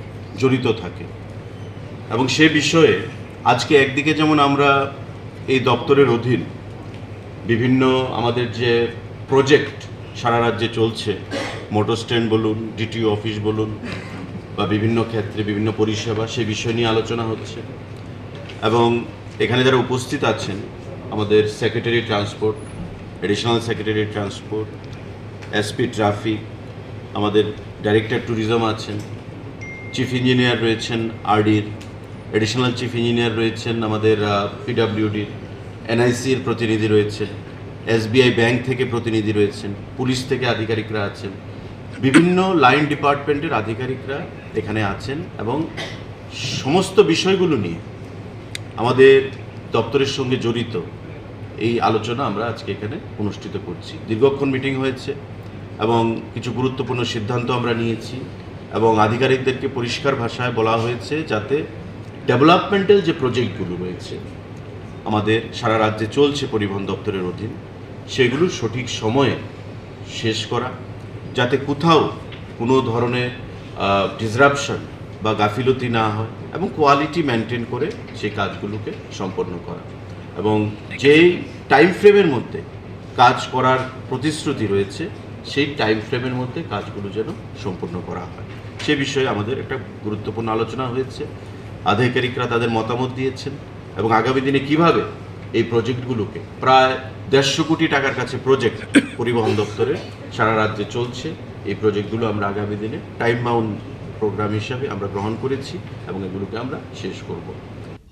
জড়িত থাকে এবং সে বিষয়ে আজকে একদিকে যেমন আমরা এই দপ্তরের অধীন বিভিন্ন আমাদের যে প্রজেক্ট সারা রাজ্যে চলছে মোটর স্ট্যান্ড বলুন ডিটিও অফিস বলুন বা বিভিন্ন ক্ষেত্রে বিভিন্ন পরিষেবা সে বিষয় নিয়ে আলোচনা হচ্ছে এবং এখানে যারা উপস্থিত আছেন আমাদের secretary transport additional secretary transport SP traffic আমাদের ডাইরেক্টর ট্যুরিজম আছেন চিফ ইঞ্জিনিয়ার রয়েছেন আরডির এডিশনাল চিফ ইঞ্জিনিয়ার রয়েছেন আমাদের পিডব্লিউডির এনআইসির প্রতিনিধি রয়েছেন এসবিআই ব্যাংক থেকে প্রতিনিধি রয়েছেন পুলিশ থেকে আধিকারিকরা আছেন বিভিন্ন লাইন ডিপার্টমেন্টের আধিকারিকরা এখানে আছেন এবং সমস্ত বিষয়গুলো নিয়ে আমাদের দপ্তরের সঙ্গে জড়িত এই আলোচনা আমরা আজকে এখানে অনুষ্ঠিত করছি দীর্ঘক্ষণ মিটিং হয়েছে এবং কিছু গুরুত্বপূর্ণ সিদ্ধান্ত আমরা নিয়েছি এবং আধিকারিকদেরকে পরিষ্কার ভাষায় বলা হয়েছে যাতে ডেভেলপমেন্টাল যে প্রজেক্টগুলো রয়েছে আমাদের সারা রাজ্যে চলছে পরিবহন দপ্তরের অধীন সেগুলো সঠিক সময়ে শেষ করা যাতে কোথাও কোনো ধরনের ডিসরাপশন বা গাফিলতি না হয় এবং কোয়ালিটি মেনটেন করে সেই কাজগুলোকে সম্পন্ন করা এবং যেই টাইম ফ্রেমের মধ্যে কাজ করার প্রতিশ্রুতি রয়েছে সেই টাইম ফ্রেমের মধ্যে কাজগুলো যেন সম্পূর্ণ করা হয় সে বিষয়ে আমাদের একটা গুরুত্বপূর্ণ আলোচনা হয়েছে আধিকারিকরা তাদের মতামত দিয়েছেন এবং আগামী দিনে কিভাবে এই প্রজেক্টগুলোকে প্রায় 150 কোটি টাকার কাছে প্রজেক্ট পরিবহন দপ্তরে সারা রাজ্যে চলছে এই প্রজেক্টগুলো আমরা আগামী দিনে টাইম বাউন্ড প্রোগ্রাম হিসাবে আমরা গ্রহণ করেছি এবং এগুলোকে আমরা শেষ করব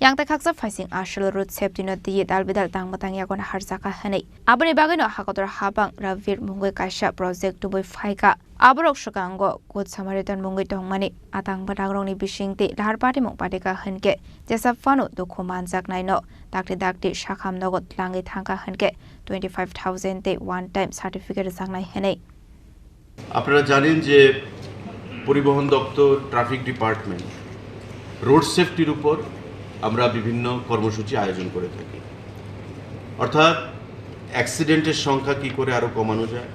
yang takaksa facing ashal road safety no di dalbidal tangbatangi agona harsaka hanai abani bagano hakator habang ravir mungoi kaisha project to boy faika aborok shokango good samaritan mungoi tongmani atang badagrongni bisingti dharpati mongpadeka hanke jesa fano dokuman jaknai no dakti shakham nogot langi thangka hanke 25000 te one time certificate jangnai hanai আপনারা জানেন যে পরিবহন দপ্তর ট্রাফিক ডিপার্টমেন্ট রোড সেফটির উপর আমরা বিভিন্ন কর্মসূচি আয়োজন করে থাকি অর্থাৎ অ্যাক্সিডেন্টের সংখ্যা কি করে আরো কমানো যায়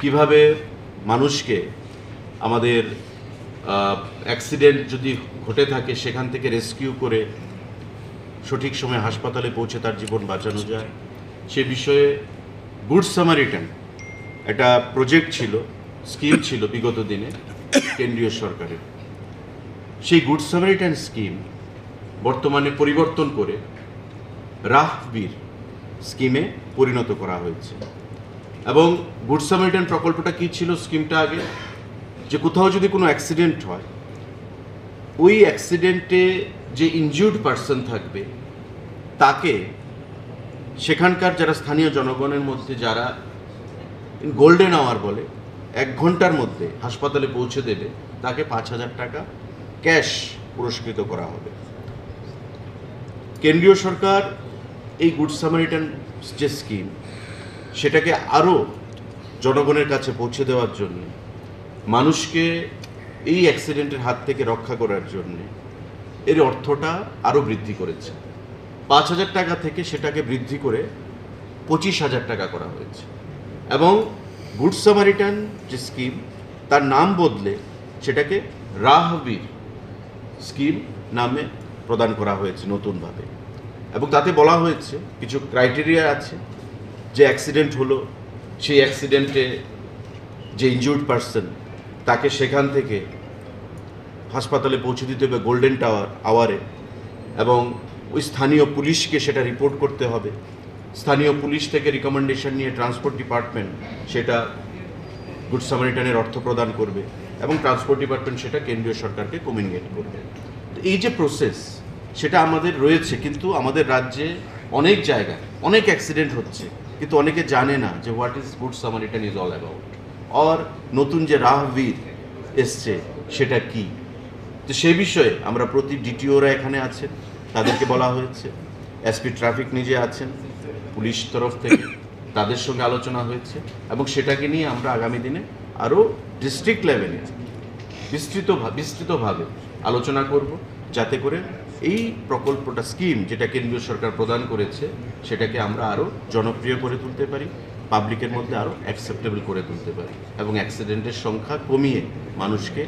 কিভাবে মানুষকে আমাদের অ্যাক্সিডেন্ট যদি ঘটে থাকে সেখান থেকে রেস্কিউ করে সঠিক সময়ে হাসপাতালে পৌঁছে তার জীবন বাঁচানো যায় সে বিষয়ে গুড সামারিটান একটা প্রজেক্ট ছিল স্কিম ছিল বিগত দিনে কেন্দ্রীয় সরকারের সেই গুড সামারিটান স্কিম বর্তমানে পরিবর্তন করে রাহবীর স্কিমে পরিণত করা হয়েছে এবং গুড সামারিটান প্রকল্পটা কি ছিল স্কিমটা আগে যে কোথাও যদি কোনো অ্যাক্সিডেন্ট হয় ওই অ্যাক্সিডেন্টে যে ইনজিউর্ড পারসন থাকবে তাকে সেখানকার যারা স্থানীয় জনগণের মধ্যে যারা গোল্ডেন আওয়ার বলে 1 ঘন্টার মধ্যে হাসপাতালে পৌঁছে দেবে তাকে 5000 টাকা ক্যাশ পুরস্কৃত করা হবে কেন্দ্রীয় সরকার এই গুড সামারিটান যে স্কিম সেটাকে আরও জনগণের কাছে পৌঁছে দেওয়ার জন্য মানুষকে এই অ্যাক্সিডেন্টের হাত থেকে রক্ষা করার জন্য এর অর্থটা আরও বৃদ্ধি করেছে 5000 টাকা থেকে সেটাকে বৃদ্ধি করে 25000 টাকা করা হয়েছে এবং গুড সামারিটান যে স্কিম তার নাম বদলে সেটাকে রাহবীর স্কিম নামে প্রদান করা হয়েছে নতুনভাবে, এবং তাতে বলা হয়েছে কিছু ক্রাইটেরিয়া আছে। যে অ্যাক্সিডেন্ট হলো সেই অ্যাক্সিডেন্টে যে ইনজুর্ড পার্সন তাকে সেখান থেকে হাসপাতালে পৌঁছে দিতে হবে গোল্ডেন আওয়ারে, এবং ওই স্থানীয় পুলিশকে সেটা রিপোর্ট করতে হবে। স্থানীয় পুলিশ থেকে রিকমেন্ডেশন নিয়ে ট্রান্সপোর্ট ডিপার্টমেন্ট সেটা গুড সামারিটানের অর্থ প্রদান করবে, এবং ট্রান্সপোর্ট ডিপার্টমেন্ট সেটা কেন্দ্রীয় সরকারকে কমিউনিকেট করবে। তো এই যে প্রসেস সেটা আমাদের রয়েছে, কিন্তু আমাদের রাজ্যে অনেক জায়গায় অনেক অ্যাক্সিডেন্ট হচ্ছে, কিন্তু অনেকে জানে না যে what is good samaritan is all about, আর নতুন যে রাহবীর এসছে সেটা কি। তো সেই বিষয়ে আমরা প্রতি ডিটিওরা এখানে আছেন, তাদেরকে বলা হয়েছে, এসপি ট্রাফিক নিজে আছেন, পুলিশ তরফ থেকে তাদের সঙ্গে আলোচনা হয়েছে, এবং সেটাকে নিয়ে আমরা আগামী দিনে আরও ডিস্ট্রিক্ট লেভেলে বিস্তৃতভাবে আলোচনা করব, যাতে করে এই প্রকল্পটা স্কিম যেটা কেন্দ্রীয় সরকার প্রদান করেছে সেটাকে আমরা আরও জনপ্রিয় করে তুলতে পারি, পাবলিকের মধ্যে আরও অ্যাকসেপ্টেবল করে তুলতে পারি, এবং অ্যাক্সিডেন্টের সংখ্যা কমিয়ে মানুষকে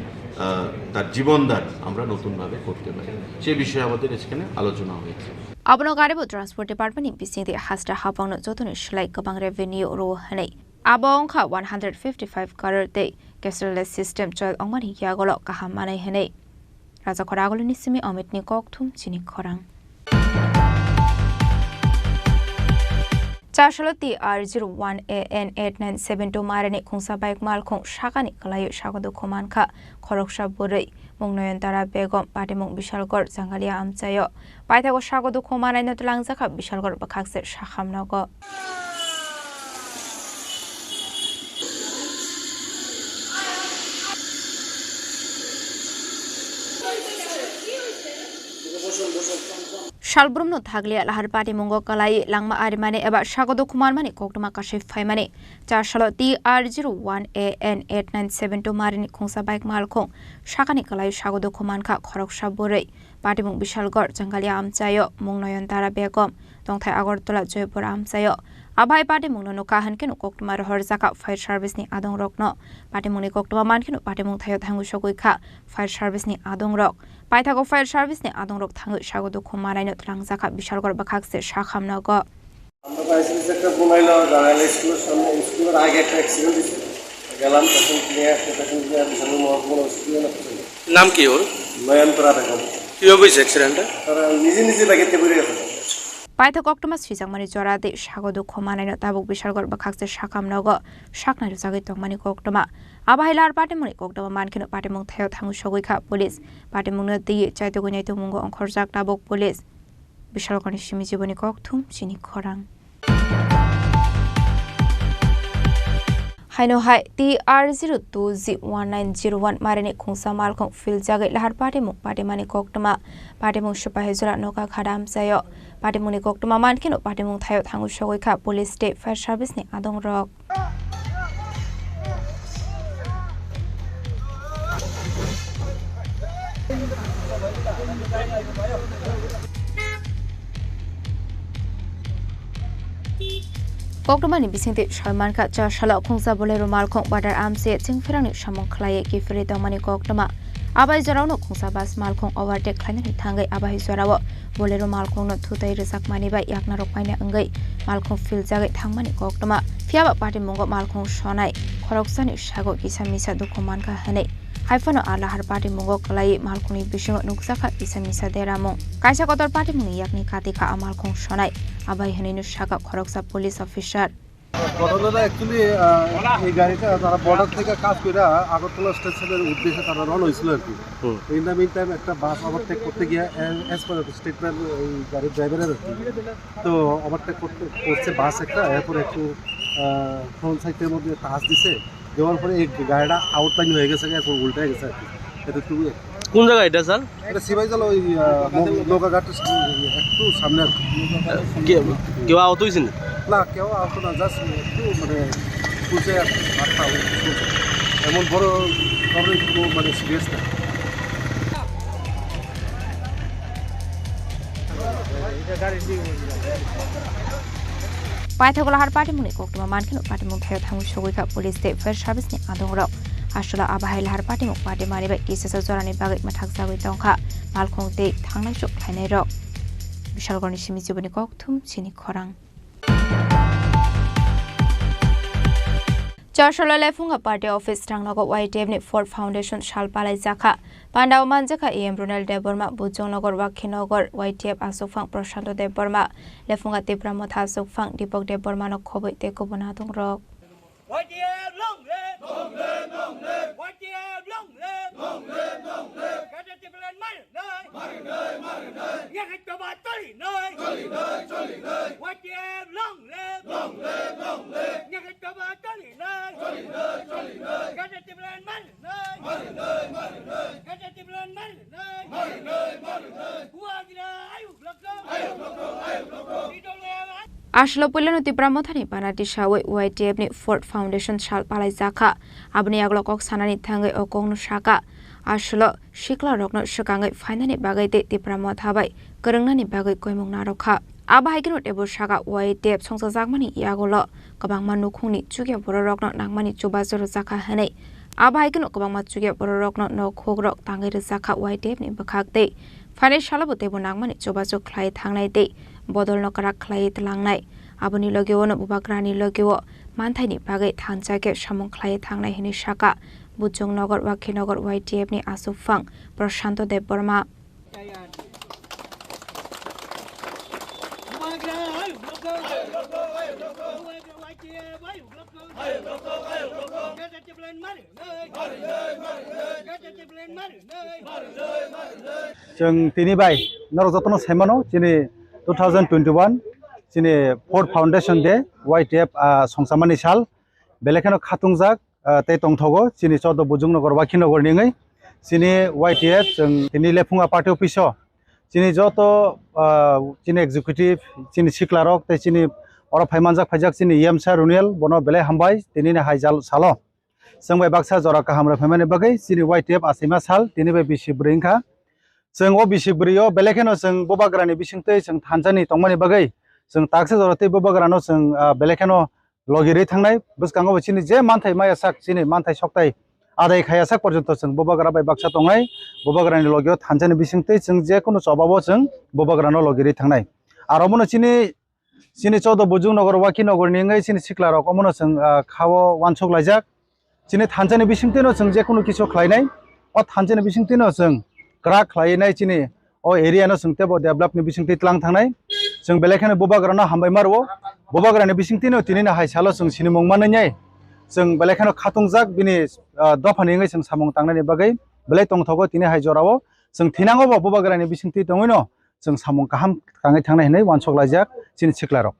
তার জীবনদান আমরা নতুনভাবে করতে পারি। সেই বিষয়ে আমাদের এখানে আলোচনা হয়েছে। Abono Garibu Transport Department in BC Hasta Hapang Jotun Shlai Kabang Revenue Ro Hane. Abongka 155 Karar Day, Castleless System Child Omani Yagolo Kahamane Hene. Raza Koragolinisimi Omit Nikoktum, Chini Khorang. Charshalotti R01AN8972 Marani Kungsa Bike Malkong Shakani Kalayu Shagado Komanka, Koroksha Buri, Mungnoyan Tara Begom, Patimung Bishalgor, Zangalia Amsayo, Paitago Shagado Komana Notlangzaka, Bishalgor Bakakse Shaham Nago. Shalbrumno Taglia Lahar Pati Mungo Kalai, Langma Arimane, about Shagodo Kumarmani, Koktuma Kashif Faimane, Charshalotti R01AN8972 Marini Kungsa Bike Malkong, Shakani Kalai Shagodo Kumanka, Koroksha Buri, Patimung Bishalgor, Jangalia Amsayo, Mungnoyan Tara Begom, Dongtai Agortola Joypur Amsayo. Abai Patimung no Kahankin, Koktumar Horzaka, Fire Service ni Adong Rock no, Patimuni Koktuma Mankin, Patimung Tayo Tangu Shoguika, Fire Service ni Adong Rock. Paitago Fire Service ni Adong Rock Tangu Shagodo Kumara no Langzaka, Bishalgor Bakakse, Shaham Nago. আমরা একটা বনাইলো জানাইলে স্কুলের সামনে স্কুলের আগে একটা অ্যাক্সিডেন্ট হয়েছে, গেলাম তখন নাম কি ওর? নয়নতরা বেগম। কিভাবে হয়েছে অ্যাক্সিডেন্টটা? তারা নিজে বাগেতে পড়ে গেছে। Paita Koktumas Fizamani Jorade, Shagodo Komana no Tabuk Bishalgor Bakakse Shakam Nago, Shakna Zagitong Mani Koktuma. Abailar Patimuni Koktuma Mankin Patimung Tayo Tangu Shoguika Police, Patimuna di Chaitoguneto Mungo on Korzak Tabuk Police. Bishalgoni Shimizibuni Koktum, Chini Khorang. Haino Hai TR02Z1901 Marini Kungsa Malkong Phil Jagat Lahar Patimung Patimani Koktuma Patimung Shupahezura Noka Khadam Sayo Patimuni Koktuma Mankino Patimung Tayo Tangu Shoguika Police State Fire Service ni Adong Rock. Koktumani Bisinte Shalmanka Charshala Kungsa Bolero Malkong Badar Amse Tingfirani Shamong Klaye Kifri Domani Koktuma Abai Zarano Kungsa Bas Malkong overtake Klanani Tangai Abai Zarawa Bolero Malkong no Tutai Rizak Maniba Yakna Rokpaina Angai Malkong Phil Zagat Tangmani Koktuma Fiaba Party Mungo Malkong Shonai Koroksani Shago Kisamisa Dukumanka Hane Haifano Alahar Party Mungo Kalai Malkoni Bishop Nuksaka Kisamisa Deramo Kaisa Kotor Party Muni Yakni Katika Amalkong Shonai Abai Haninu Shaka Koroksa Police Officer ঘটনাটা অ্যাকচুয়ালি এই গাড়িটা তারা বর্ডার থেকে কাজ করে আগরতলা স্টেশনের উদ্দেশ্যে তারা রওনা হয়েছিল আর কি। ইন দ্য মিন টাইম একটা বাস ওভারটেক করতে গিয়ে অ্যাজ পার স্টেটমেন্ট এই গাড়ির ড্রাইভারের আর কি, তো ওভারটেক করছে বাস একটা, এরপর একটু ফ্রন্ট সাইডের মধ্যে টাচ দিছে, দেওয়ার পরে এই গাড়িটা আউটলাইন হয়ে গেছে, এরপর উল্টে গেছে আর কি। এতটুকু। কোন জায়গা এটা স্যার? এটা সিবাইজাল ওই নৌকাঘাট একটু সামনে আর কি। কেউ আহত হয়েছে না? না, কেউ আহত না, জাস্ট একটু মানে পুষে হাতটা এমন বড় ধরনের মানে সিরিয়াস না। Paithagola har Patimuni Koktuma Mankin Patimung Tayo Tangu Shoguika Police State Fire Service ni Adong Rock Ashula Abahai Lahar Party Muk Party Maribe Kisasa Zorani Bagit Mataksa with Donka Malkong Day Tangna Shuk Hainero Vishal Gornishimi Tum Chini Khorang Charshalo Lefunga Party Office Tangnago YTF Ford Foundation Shalpalai Zaka Pandau Manjaka EM Brunel Deborma Bujonogor Wakinogor YTF Asofang Proshanto Deborma Lefunga Tripura Motha Sofang Dipok Deborma no Kobe Teko Bonatung Rock YTF long live YTF long live Kada Tibulan Marunai Yang Hitoba Toli Noi YTF long live Yang Hitoba Toli Noi Kada Tibulan Marunai Kada Tibulan Marunai Huagina Ayuk Loko Ashlo Pulano Tripura Mothani Panati Shawe YTF ni Ford Foundation Shal Palai Zaka Abni Aglokok Sanani Tangai Okong Shaka Ashlo Shikla Rokno Shakangai Finani Bagai de Tripura Mothabai Kerengani Bagai Koimung Naroka Abahaikin Ebo Shaka YTF Songsa Zagmani Yagolo Kabang Manukuni Chugia Borokno Nangmani Chubazoro Zaka Hane Abahaikin Kabang Machugia Borokno no Kokborok Tangai Zaka YTF ni Bakakde Fane Shalabu Tebo Nangmani Chubazo Klai Tangnai de Bodol no karak klai telangnai aboni logewo no bubagrani logewo manthai ni bagai thanjage samung klai thangnai hini shaka bujong nogor wakinogor YTF ni asufang Prashanto Deborma Jeng tini bai narojotono semano chini 2021 chini Ford Foundation de YTF songsamani sal belekano khatungjak tei tongthogo chini chodo bujungnogor wakinogor ningai chini YTF jeng tini lefunga party office chini joto chini executive chini siklarok tei chini ora phaimanjak phajak chini yemsa runel bono belai hambai tini ne haijal salo sangbai baksa jora kahamra phaimani bagai chini YTF asima sal tini bai bisi bringkha जों ओ बिसिब्रियो बेलेखेनो जों बोबाग्रानि बिसिंतै जों थानजानि तंमानि बागै जों ताकसे जरते बोबाग्रानो जों बेलेखेनो लगिरै थांनाय बसकांगो बिसिनि जे मानथाय मायासाक सिनि मानथाय सकताय आदाय खायासाक पर्यन्त जों बोबाग्रा बाय बाक्सा तंनाय बोबाग्रानि लगियो थानजानि बिसिंतै जों जे कोनो जबाबो जों बोबाग्रानो लगिरै थांनाय आरो मनो सिनि चौदो बुजुं नगर वाकी नगर निङै सिनि सिक्ला रकमनो जों खावो वानसक लायजाक सिनि थानजानि बिसिंतैनो जों जे कोनो किसु खालायनाय अ थानजानि बिसिंतैनो जों Krak lainai chini o area no sungte bo develop ni bisingti tlang thangnai जों बेलेखाने बोबाग्रानो हामबाय मारवो बोबाग्रानि बिसिंतिनो तिनिनो हायसालो जों सिनि मंमानो न्याय जों बेलेखाने खातुंजाक बिनि दफानिङै जों सामं तांनायनि बागै बेले तंथगो तिनि हायजरावो जों थिनांगो बोबाग्रानि बिसिंति दङैनो जों सामं काहाम ताङै थांनाय हनै वानसक लायजाक सिनि सिक्लारो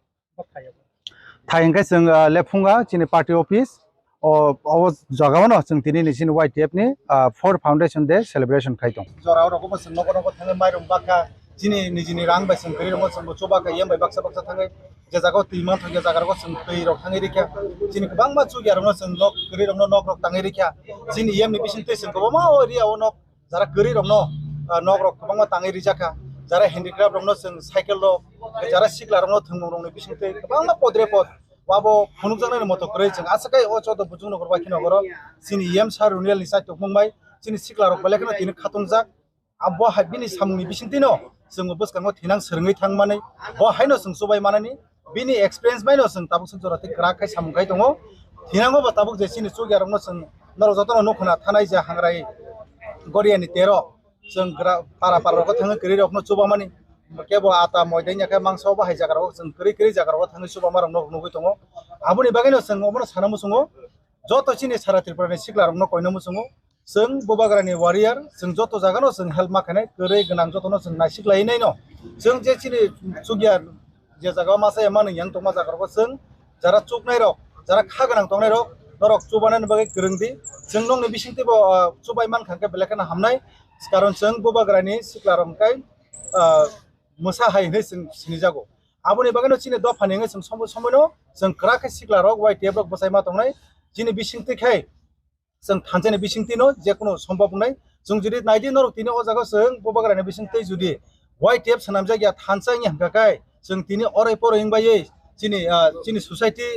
थायंखाय जों लेफुंगा सिनि पार्टी अफिस ओ जगावनो जों तिनि सिनि YTF नि Ford Foundation Day celebration खायदों जराव रखम जों नगर नगर थाङै माइरं बाका जिनि निजिनि रां बायसन करि रङ जों चोबाका यमबाय बाक्सा बाक्सा थाङै जे जागाव तिमान थाङै जागारगो जों दै रक थाङै रिख्या जिनि गोबां मा चुगियारनो जों नक करि रङ नक रक थाङै रिख्या जिनि यमनि बिसिंते जों गोबां मा एरिया ओ नक जारा करि रङ नक रक गोबां मा थाङै रिजाका जारा हेन्डिक्राफ्ट रङ जों साइकेल रो जारा सिक्ला रङ थंगं रङनि बिसिंते गोबां मा पद्रे पद वाबो फुनुकजांनायनि मत करै जों आसकाय ओ चोदो बुजुं नगर बाखि नगर सिनि यम सारुनियल नि साइट तखमंबाय सिनि सिक्ला रक बेलेखनो तिनि खातुंजाक आबो हाबिनि सामुनि बिसिंतिनो जों बसकांगो थिनां सोरङै थांमानै बो हायनो जों सबाय मानानि बिनि एक्सपीरियंस बायनो जों ताबुक जों जराते ग्राखाय सामुखाय दङ थिनांगो बा ताबुक जे सिनि सुगियारनो जों नरजतनो नखना थानाय जा हांराय गरियानि तेरो जों पारा पाराखौ थाङो करि रकनो चोबामानि केबो आता मयदैनिया मांसो बाहाय जागाराव जों करि जागाराव थाङो सुबा माराव नगै दङ आबुनि बागैनो जों अमनो सानामु सङो जतो सिनि सारा त्रिपुरानि सिक्ला रकनो कयनमु सङो जों बोबाग्रानि वारियर जों जतो जागानो जों हेल्प माखानाय गोरै गोनां जतनो जों नासिक्लायनाय न जों जे सिनि सुगिया जे जागा मासे माने yang तमा जागाराव जों जारा चुकनाय रक जारा खा गोनां तंनाय रक नरक चुबानानि बागै गोरोंदि जों नंनि बिसिंतेबो चुबाय मान खांके बेलेखाना हामनाय कारण जों बोबाग्रानि सिक्ला रकखाय मोसा हायनै जों सिनि जागो आबुनि बागैनो सिनि दफानिङै जों समयनो जों क्राखाय सिक्ला रक YTF रक बसाय मा तंनाय जिनि बिसिंतिखाय जों थानजानि बिसिंतिनो जेकुनु सम्भव नै जों जुदि नायदि नरक तिनि ओ जागा जों बोबाग्रानि बिसिंति जुदि YTF सनाम जायगा थानसायनि हांखाखाय जों तिनि अराय परहिंबायै जिनि सोसाइटि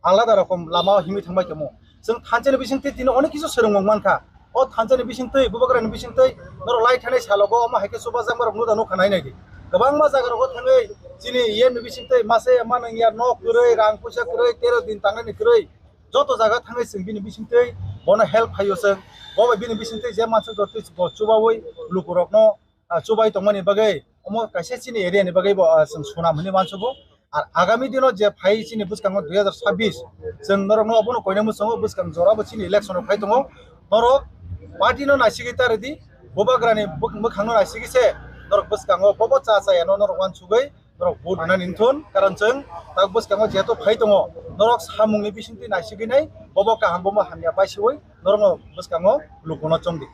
आलादा रकम लामा हिमि थांबाय दङ जों थानसेनि बिसिंथै दिनै अनेक किसु सोलोंबां मानखा अ थानसेनि बिसिंथै बुबाग्रानि बिसिंथै नर लाइ थानाय सालगो अमा हाइके सुबा जांबार नुदा नुखानाय नायदि गोबां मा जागाराव थाङै दिनै इये बिसिंथै मासे मा नों इया न' कुरै रां फैसा कुरै 13 दिन थांनायनि कुरै যত জায়গা थाङै जों बिनि बिसिंथै बनो हेल्प फायो जों बबे बिनि बिसिंथै जे मानसि दरति चुबावै लुकुरकनो चुबाय तंमानि बागै अमो कासे चिनि एरियानि बागै जों सुना मोनि मानसुबो আর আগামী দিনত যে ফাই চিনি বুসকাঙ্গ 2026 जों नरक अबनो कयना मुसंग बुसकांग जराबो चिनि इलेक्शन फाइ दङ नरक पार्टीनो नासिगै तारदि बबाग्रानि मोखांनो नासिगैसे नरक बुसकांग बबो चाचायानो नरक वान सुगै नरक भोट होना निथुन कारण जों दा बुसकांग जेतो फाइ दङ नरक सामुंनि बिसिंति नासिगैनाय बबो काहां बमो हानिया बासिवै नरक बुसकांग लुकनो चंदि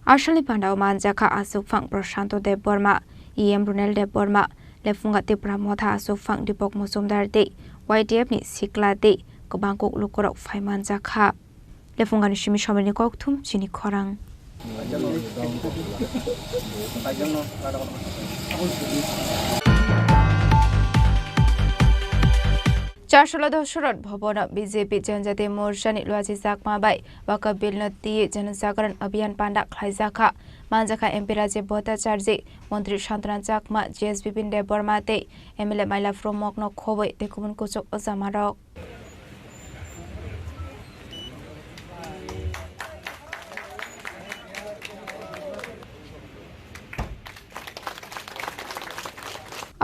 Ashalni Pandao Manjaka Asufang Prashanto de Burma, EM Brunel de Burma, Lefunga Tripura Motha Asufang Dipok Musumdar de, YTF ni Sikla de, Kobangkok Lukorok Fai Manjaka. Lefunga ni Shimi Shomini Koktum, Chini Khorang. চারশোলা Dasharath ভবন বিজেপি জনজাতি মোর্চানি লুয়াজি জাকমাবাই ওয়াকা বিল নতি জনজাগরণ অভিযান পান্ডা খাইজাখা মানজাখা এমপি রাজে ভট্টাচার্য মন্ত্রী শান্তনা চাকমা জিএস বিপিন দেব বর্মাতে এমএলএ মাইলা ফ্রমক ন খবই দেখুমন কুচক অজামারক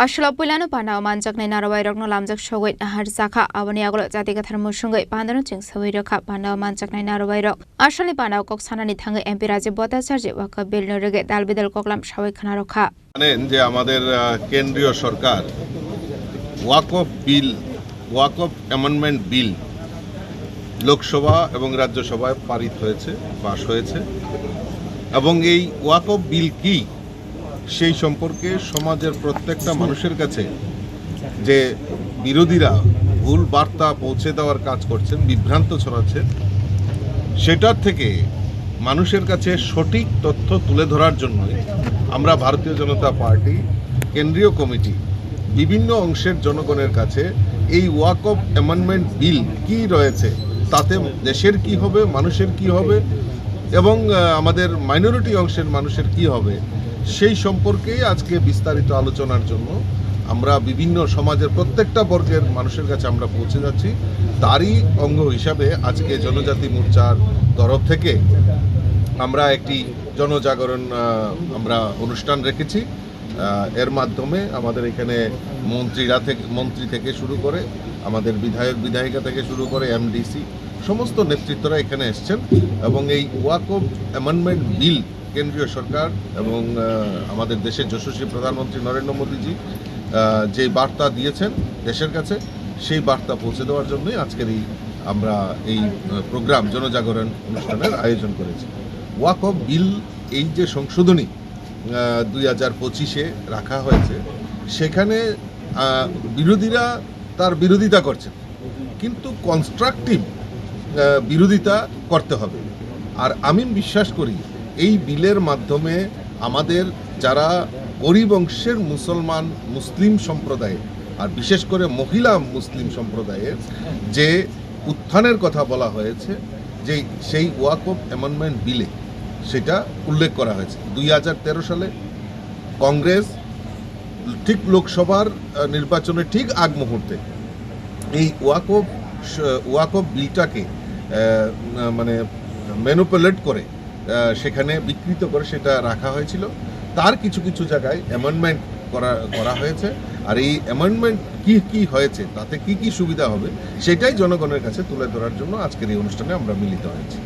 Ashla Pulano Pana Manjak Narawai Rogno Lamjak Showit Nahar Saka Avaniaglo Jatigathar Mushungai Pandana Ching Sawiroka Pana Manjak Narawai Rog Ashali Pana Koksanani Tanga MP Raje Bhattacharya Waka Bill Norege Dalbidal Koklam Shawai Khanaroka জানেন যে আমাদের কেন্দ্রীয় সরকার ওয়াকফ অ্যামেন্ডমেন্ট বিল লোকসভা এবং রাজ্যসভায় পারিত হয়েছে পাশ হয়েছে এবং এই ওয়াকফ বিল কি সেই সম্পর্কে সমাজের প্রত্যেকটা মানুষের কাছে যে বিরোধীরা ভুল বার্তা পৌঁছে দেওয়ার কাজ করছেন বিভ্রান্ত ছড়াচ্ছেন সেটার থেকে মানুষের কাছে সঠিক তথ্য তুলে ধরার জন্য আমরা ভারতীয় জনতা পার্টি কেন্দ্রীয় কমিটি বিভিন্ন অংশের জনগণের কাছে এই ওয়াকফ অ্যামেন্ডমেন্ট বিল কি রয়েছে তাতে দেশের কি হবে মানুষের কি হবে এবং আমাদের মাইনরিটি অংশের মানুষের কি হবে সেই সম্পর্কে আজকে বিস্তারিত আলোচনার জন্য আমরা বিভিন্ন সমাজের প্রত্যেকটা বর্গের মানুষের কাছে আমরা পৌঁছে যাচ্ছি তারই অঙ্গ হিসাবে আজকে জনজাতি মোর্চার তরফ থেকে আমরা একটি জনজাগরণ আমরা অনুষ্ঠান রেখেছি এর মাধ্যমে আমাদের এখানে মন্ত্রী থেকে শুরু করে আমাদের বিধায়িকা থেকে শুরু করে এমডিসি সমস্ত নেতৃত্বরা এখানে এসেছেন এবং এই ওয়াকফ অ্যামেন্ডমেন্ট বিল কেন্দ্রীয় সরকার এবং আমাদের দেশের যশস্বী প্রধানমন্ত্রী নরেন্দ্র মোদীজি যে বার্তা দিয়েছেন দেশের কাছে সেই বার্তা পৌঁছে দেওয়ার জন্যই আজকের আমরা এই প্রোগ্রাম জনজাগরণ অনুষ্ঠানের আয়োজন করেছি ওয়াকফ বিল এই যে সংশোধনী 2025-এ রাখা হয়েছে সেখানে বিরোধীরা তার বিরোধিতা করছেন কিন্তু কনস্ট্রাকটিভ বিরোধিতা করতে হবে আর আমি বিশ্বাস করি এই বিলের মাধ্যমে আমাদের যারা গরিব অংশের মুসলিম সম্প্রদায় আর বিশেষ করে মহিলা মুসলিম সম্প্রদায়ের যে উত্থানের কথা বলা হয়েছে যে সেই ওয়াকফ অ্যামেন্ডমেন্ট বিলে সেটা উল্লেখ করা হয়েছে 2013 সালে কংগ্রেস ঠিক লোকসভার নির্বাচনের ঠিক আগ মুহূর্তে এই ওয়াকফ বিলটাকে মানে ম্যানিপুলেট করে সেখানে বিকৃত করে সেটা রাখা হয়েছিল তার কিছু কিছু জায়গায় অ্যামেন্ডমেন্ট করা হয়েছে আর এই অ্যামেন্ডমেন্ট কি হয়েছে তাতে কি সুবিধা হবে সেটাই জনগণের কাছে তুলে ধরার জন্য আজকের এই অনুষ্ঠানে আমরা মিলিত হয়েছি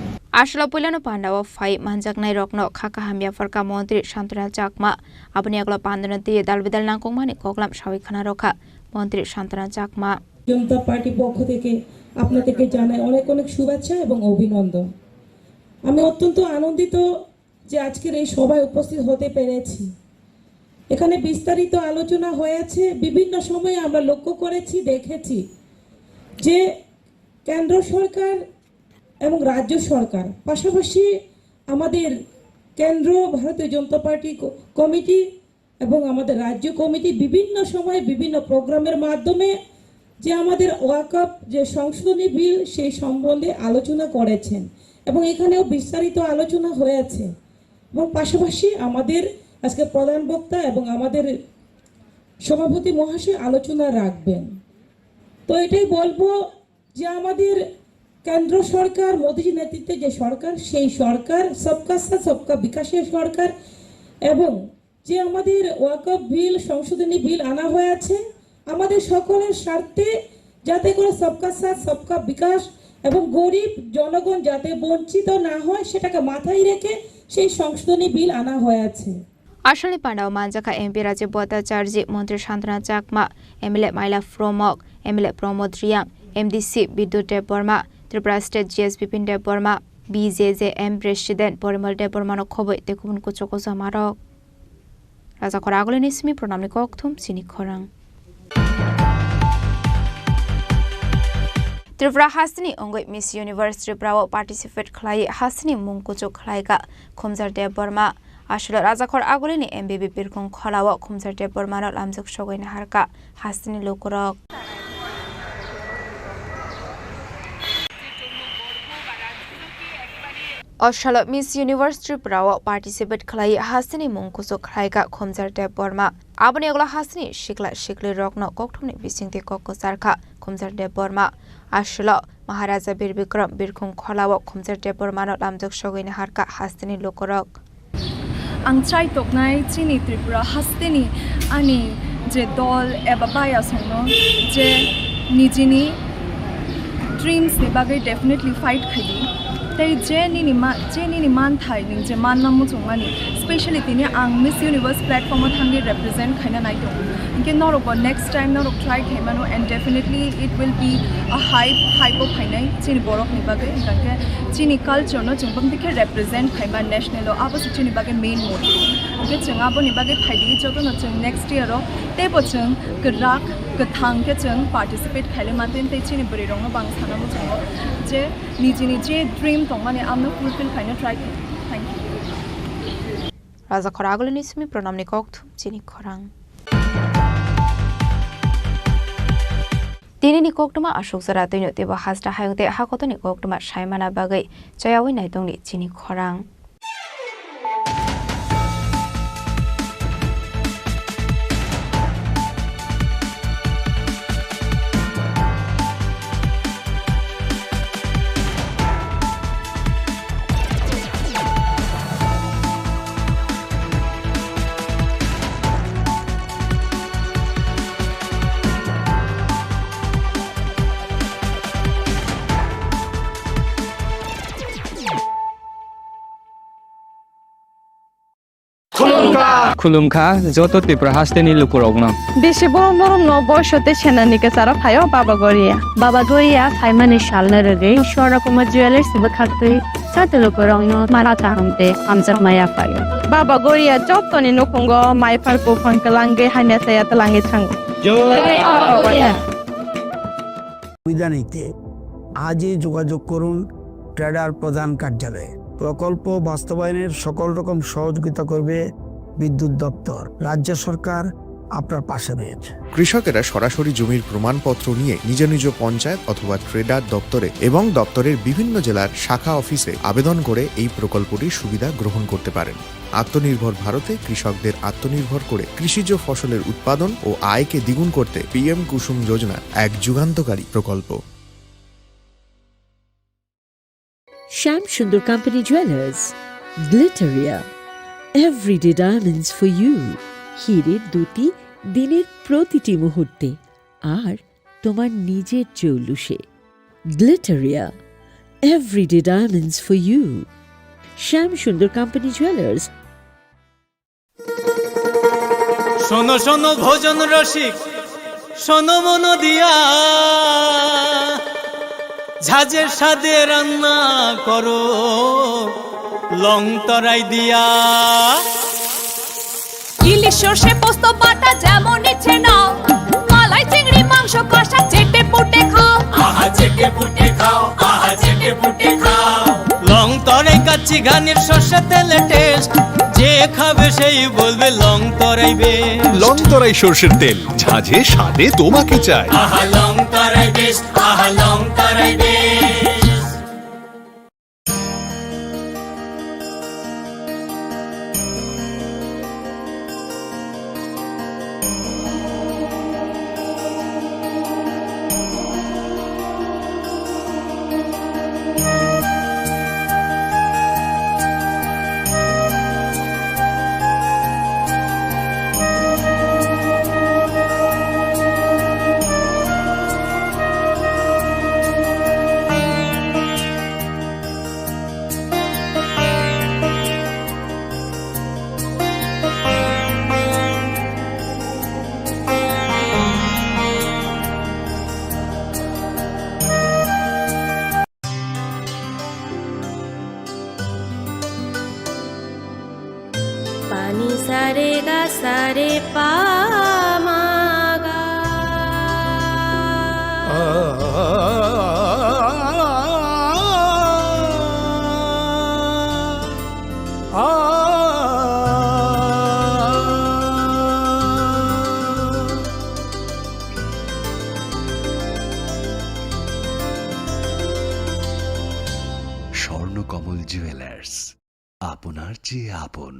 Ashla Pulano Pandao Fai Manjaknai Rokno Khaka Hamya Farka Montri Shantana Chakma Abniaglo Pandanati Dalbidal Nangkongmani Koklam Shawi Khanaroka Montri Shantana Chakma জনতা পার্টি পক্ষ থেকে আপনাদেরকে জানাই অনেক অনেক শুভেচ্ছা এবং অভিনন্দন আমি অত্যন্ত আনন্দিত যে আজকের এই সভায় উপস্থিত হতে পেরেছি এখানে বিস্তারিত আলোচনা হয়েছে বিভিন্ন সময়ে আমরা লক্ষ্য করেছি দেখেছি যে কেন্দ্র সরকার এবং রাজ্য সরকার পাশাপাশি আমাদের কেন্দ্র ভারতীয় জনতা পার্টি কমিটি এবং আমাদের রাজ্য কমিটি বিভিন্ন সময়ে বিভিন্ন প্রোগ্রামের মাধ্যমে যে আমাদের ওয়াকফ যে সংশোধনী বিল সেই সম্বন্ধে আলোচনা করেছেন এবং এখানেও বিস্তারিত আলোচনা হয়েছে এবং পাশাপাশি আমাদের আজকে প্রধান বক্তা এবং আমাদের সভাপতি মহাশয় আলোচনা রাখবেন। তো এটাই বলবো যে আমাদের কেন্দ্র সরকার মোদীজির নেতৃত্বে যে সরকার সেই সরকার সবকা সাথ সবকা বিকাশের সরকার এবং যে আমাদের ওয়াকফ বিল সংশোধনী বিল আনা হয়েছে আমাদের সকলের স্বার্থে যাতে করে সবকা সাথ সবকা বিকাশ এবং গরিব জনগণ যাতে বঞ্চিত না হয় সেটাকে মাথায় রেখে সেই সংশোধনী বিল আনা হয়েছে। আসলে পান্ডাও মানজাকা এমপি রাজ্য ভট্টাচার্য মন্ত্রী শান্তনা চাকমা এমএলএ মাইলা ফ্রমক MLA Pramod Reang MDC Bidyut Debbarma Tripura state GS Bipin Debbarma বিজেজেএম প্রেসিডেন্ট পরিমল দেববর্মানো খবর দেখুন কুচকো জামারক রাজা খরা আগলে নিসমি প্রণামনি ককথুম চিনি খরাং ত্রিপুরা হাসনি অঙ্গই মিস ইউনিভার্স ত্রিপুরাও পার্টিসিপেট খাই হাসনি মুংকুচো খাইগা খুমজার দেববর্মা আসলে রাজাখর আগলিনি এমবিবি বিরখং খলাও খুমজার দেববর্মানো লামজক সগৈনা হারকা হাসনি লোকরক অশাল মিস ইউনিভার্স ত্রিপুরাও পার্টিসিপেট খাই হাসনি মুংকুচো খাইগা খুমজার দেববর্মা আবনি এগুলো হাসনি শিকলা শিকলি রকন ককঠমনি বিসিংতে কক সারখা খুমজার দেববর্মা আসলে মহারাজা বীর বিক্রম বিরখং খলাও খুমজার দেববর্মানো লামজক সগৈনা হারকা হাসনি লোকরক आं ट्राइ टकनाय चिनि त्रिपुरा हास्तेनि आंनि जे दल एबा बायासनो जे निजिनि ड्रीम्सनि बागै डेफिनेटली फाइट खायदि तै जे निनि मानथाय निं जे मानना मुचुंमानि स्पेशली तिनि आं मिस इउनिभार्स प्लेटफर्माव थांगे रिप्रेजेंट खायना नायदों इनके नरक नेक्स्ट टाइम नरक ट्राइ खायमानो and definitely it will be a hype of फाइनाय चिनि बरफनि बागै इनके चिनि कल्चरनो जों बमदिखे रिप्रेजेंट खायमा नेशनल आबो चिनि बागै मेन मोटिव इनके जों आबोनि बागै फाइदि जतनो जों नेक्स्ट इयर तेबो जों गराक गथां के जों पार्टिसिपेट खायले मातेन तै चिनि बरि रंनो बां सानामो जों जे निजिनि जे ड्रीम दं माने आमनो फुलफिल खायनो ट्राइ थैंक यू राजा खरागले निसमी प्रणामनि ककथुम चिनि खरां तिनि कोक्टमा अशोक जरा तैनो तेबा हास्टा हायंते हाकतनि कोक्टमा सायमाना बागै चयावै नायदंनि चिनि खरां खुलुमखा जत त्रिपुरा हास्तेनि लुकुरगना बेसे बरम बरम न बयसते सेनानि के सारा फायो बाबा गोरिया फाइमानि शालना रगे शोरा कुमा ज्वेलर्स बखाते साते लुकुरगनो मारा चाहमते आमजक माया फायो बाबा गोरिया जतनि नखंगो माइफार को फंकलांगे हाइना साया तलांगे थांगो বিধানিতে আজই যোগাযোগ করুন ট্রেডার প্রধান কার্যালয়ে প্রকল্প বাস্তবায়নের সকল রকম সহযোগিতা করবে বিদ্যুৎ দপ্তর রাজ্য সরকার আপনার পাশে রয়েছে কৃষকেরা সরাসরি জমির প্রমাণপত্র নিয়ে নিজ নিজ পঞ্চায়েত অথবা ট্রেডার দপ্তরে এবং দপ্তরের বিভিন্ন জেলার শাখা অফিসে আবেদন করে এই প্রকল্পটির সুবিধা গ্রহণ করতে পারেন আত্মনির্ভর ভারতে কৃষকদের আত্মনির্ভর করে কৃষিজ ফসলের উৎপাদন ও আয়কে দ্বিগুণ করতে পিএম কুসুম যোজনা এক যুগান্তকারী প্রকল্প Shyam Sundar company jewellers Glitteria everyday diamonds for you হীরের দুটি দিনের প্রতিটি মুহূর্তে আর তোমার নিজের জৌলুসে Glitteria everyday diamonds for you Shyam Sundar company jewellers শোনো শোনো ভোজন রসিক শোনো মন দিয়া ঝাঁঝের স্বাদে রান্না করো লং তরাই দিয়া ইলিশ সর্ষে পোস্ত বাটা যেমন ইচ্ছে নাও মালাই চিংড়ি মাংস কষা চেটে পুটে খাও আহা চেটে পুটে খাও লং তরাই কাচ্চি ঘানির সর্ষে তেলে টেস্ট যে যে খাবে সেই বলবে লং তরাই বেশ। লং তরাই সর্ষের তেল, ঝাঁঝে স্বাদে তোমাকে চাই। আহা লং তরাই বেশ, আহা লং তরাই বেশ। पानी सारे गा सारे पा मा गा। স্বর্ণকমল জুয়েলার্স, আপনার চেয়ে আপন।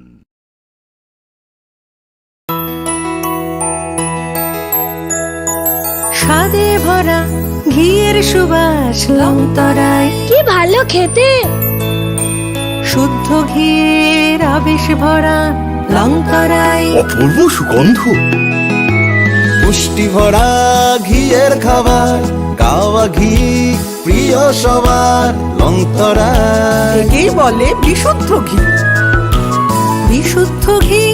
স্বাদে ভরা ঘিয়ের সুবাস লং তরাই, কি ভালো খেতে। শুদ্ধ ঘিয়ের আবেশ ভরা লং তরাই, অপূর্ব সুগন্ধ। পুষ্টি ভরা ঘিয়ের খাবার, গাওয়া ঘি প্রিয় সবার, লং তরাই। একেই বলে বিশুদ্ধ ঘি। বিশুদ্ধ ঘি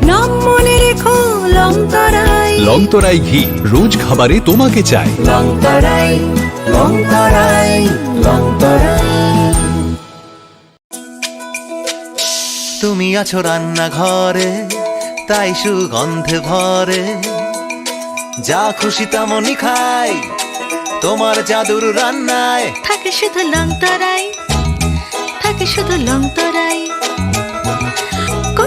নাম মনে রেখো লং তরাই। লং তরাই ঘি রোজ খাবারে তোমাকে চাই। লং তরাই, লং তরাই, লং তরাই। তুমি আছো রান্নাঘরে, তাই সুগন্ধে ভরে, যা খুশি তেমনই খাই, তোমার জাদুর রান্নায় থাকে শুধু লং তরাই, থাকে শুধু লং তরাই।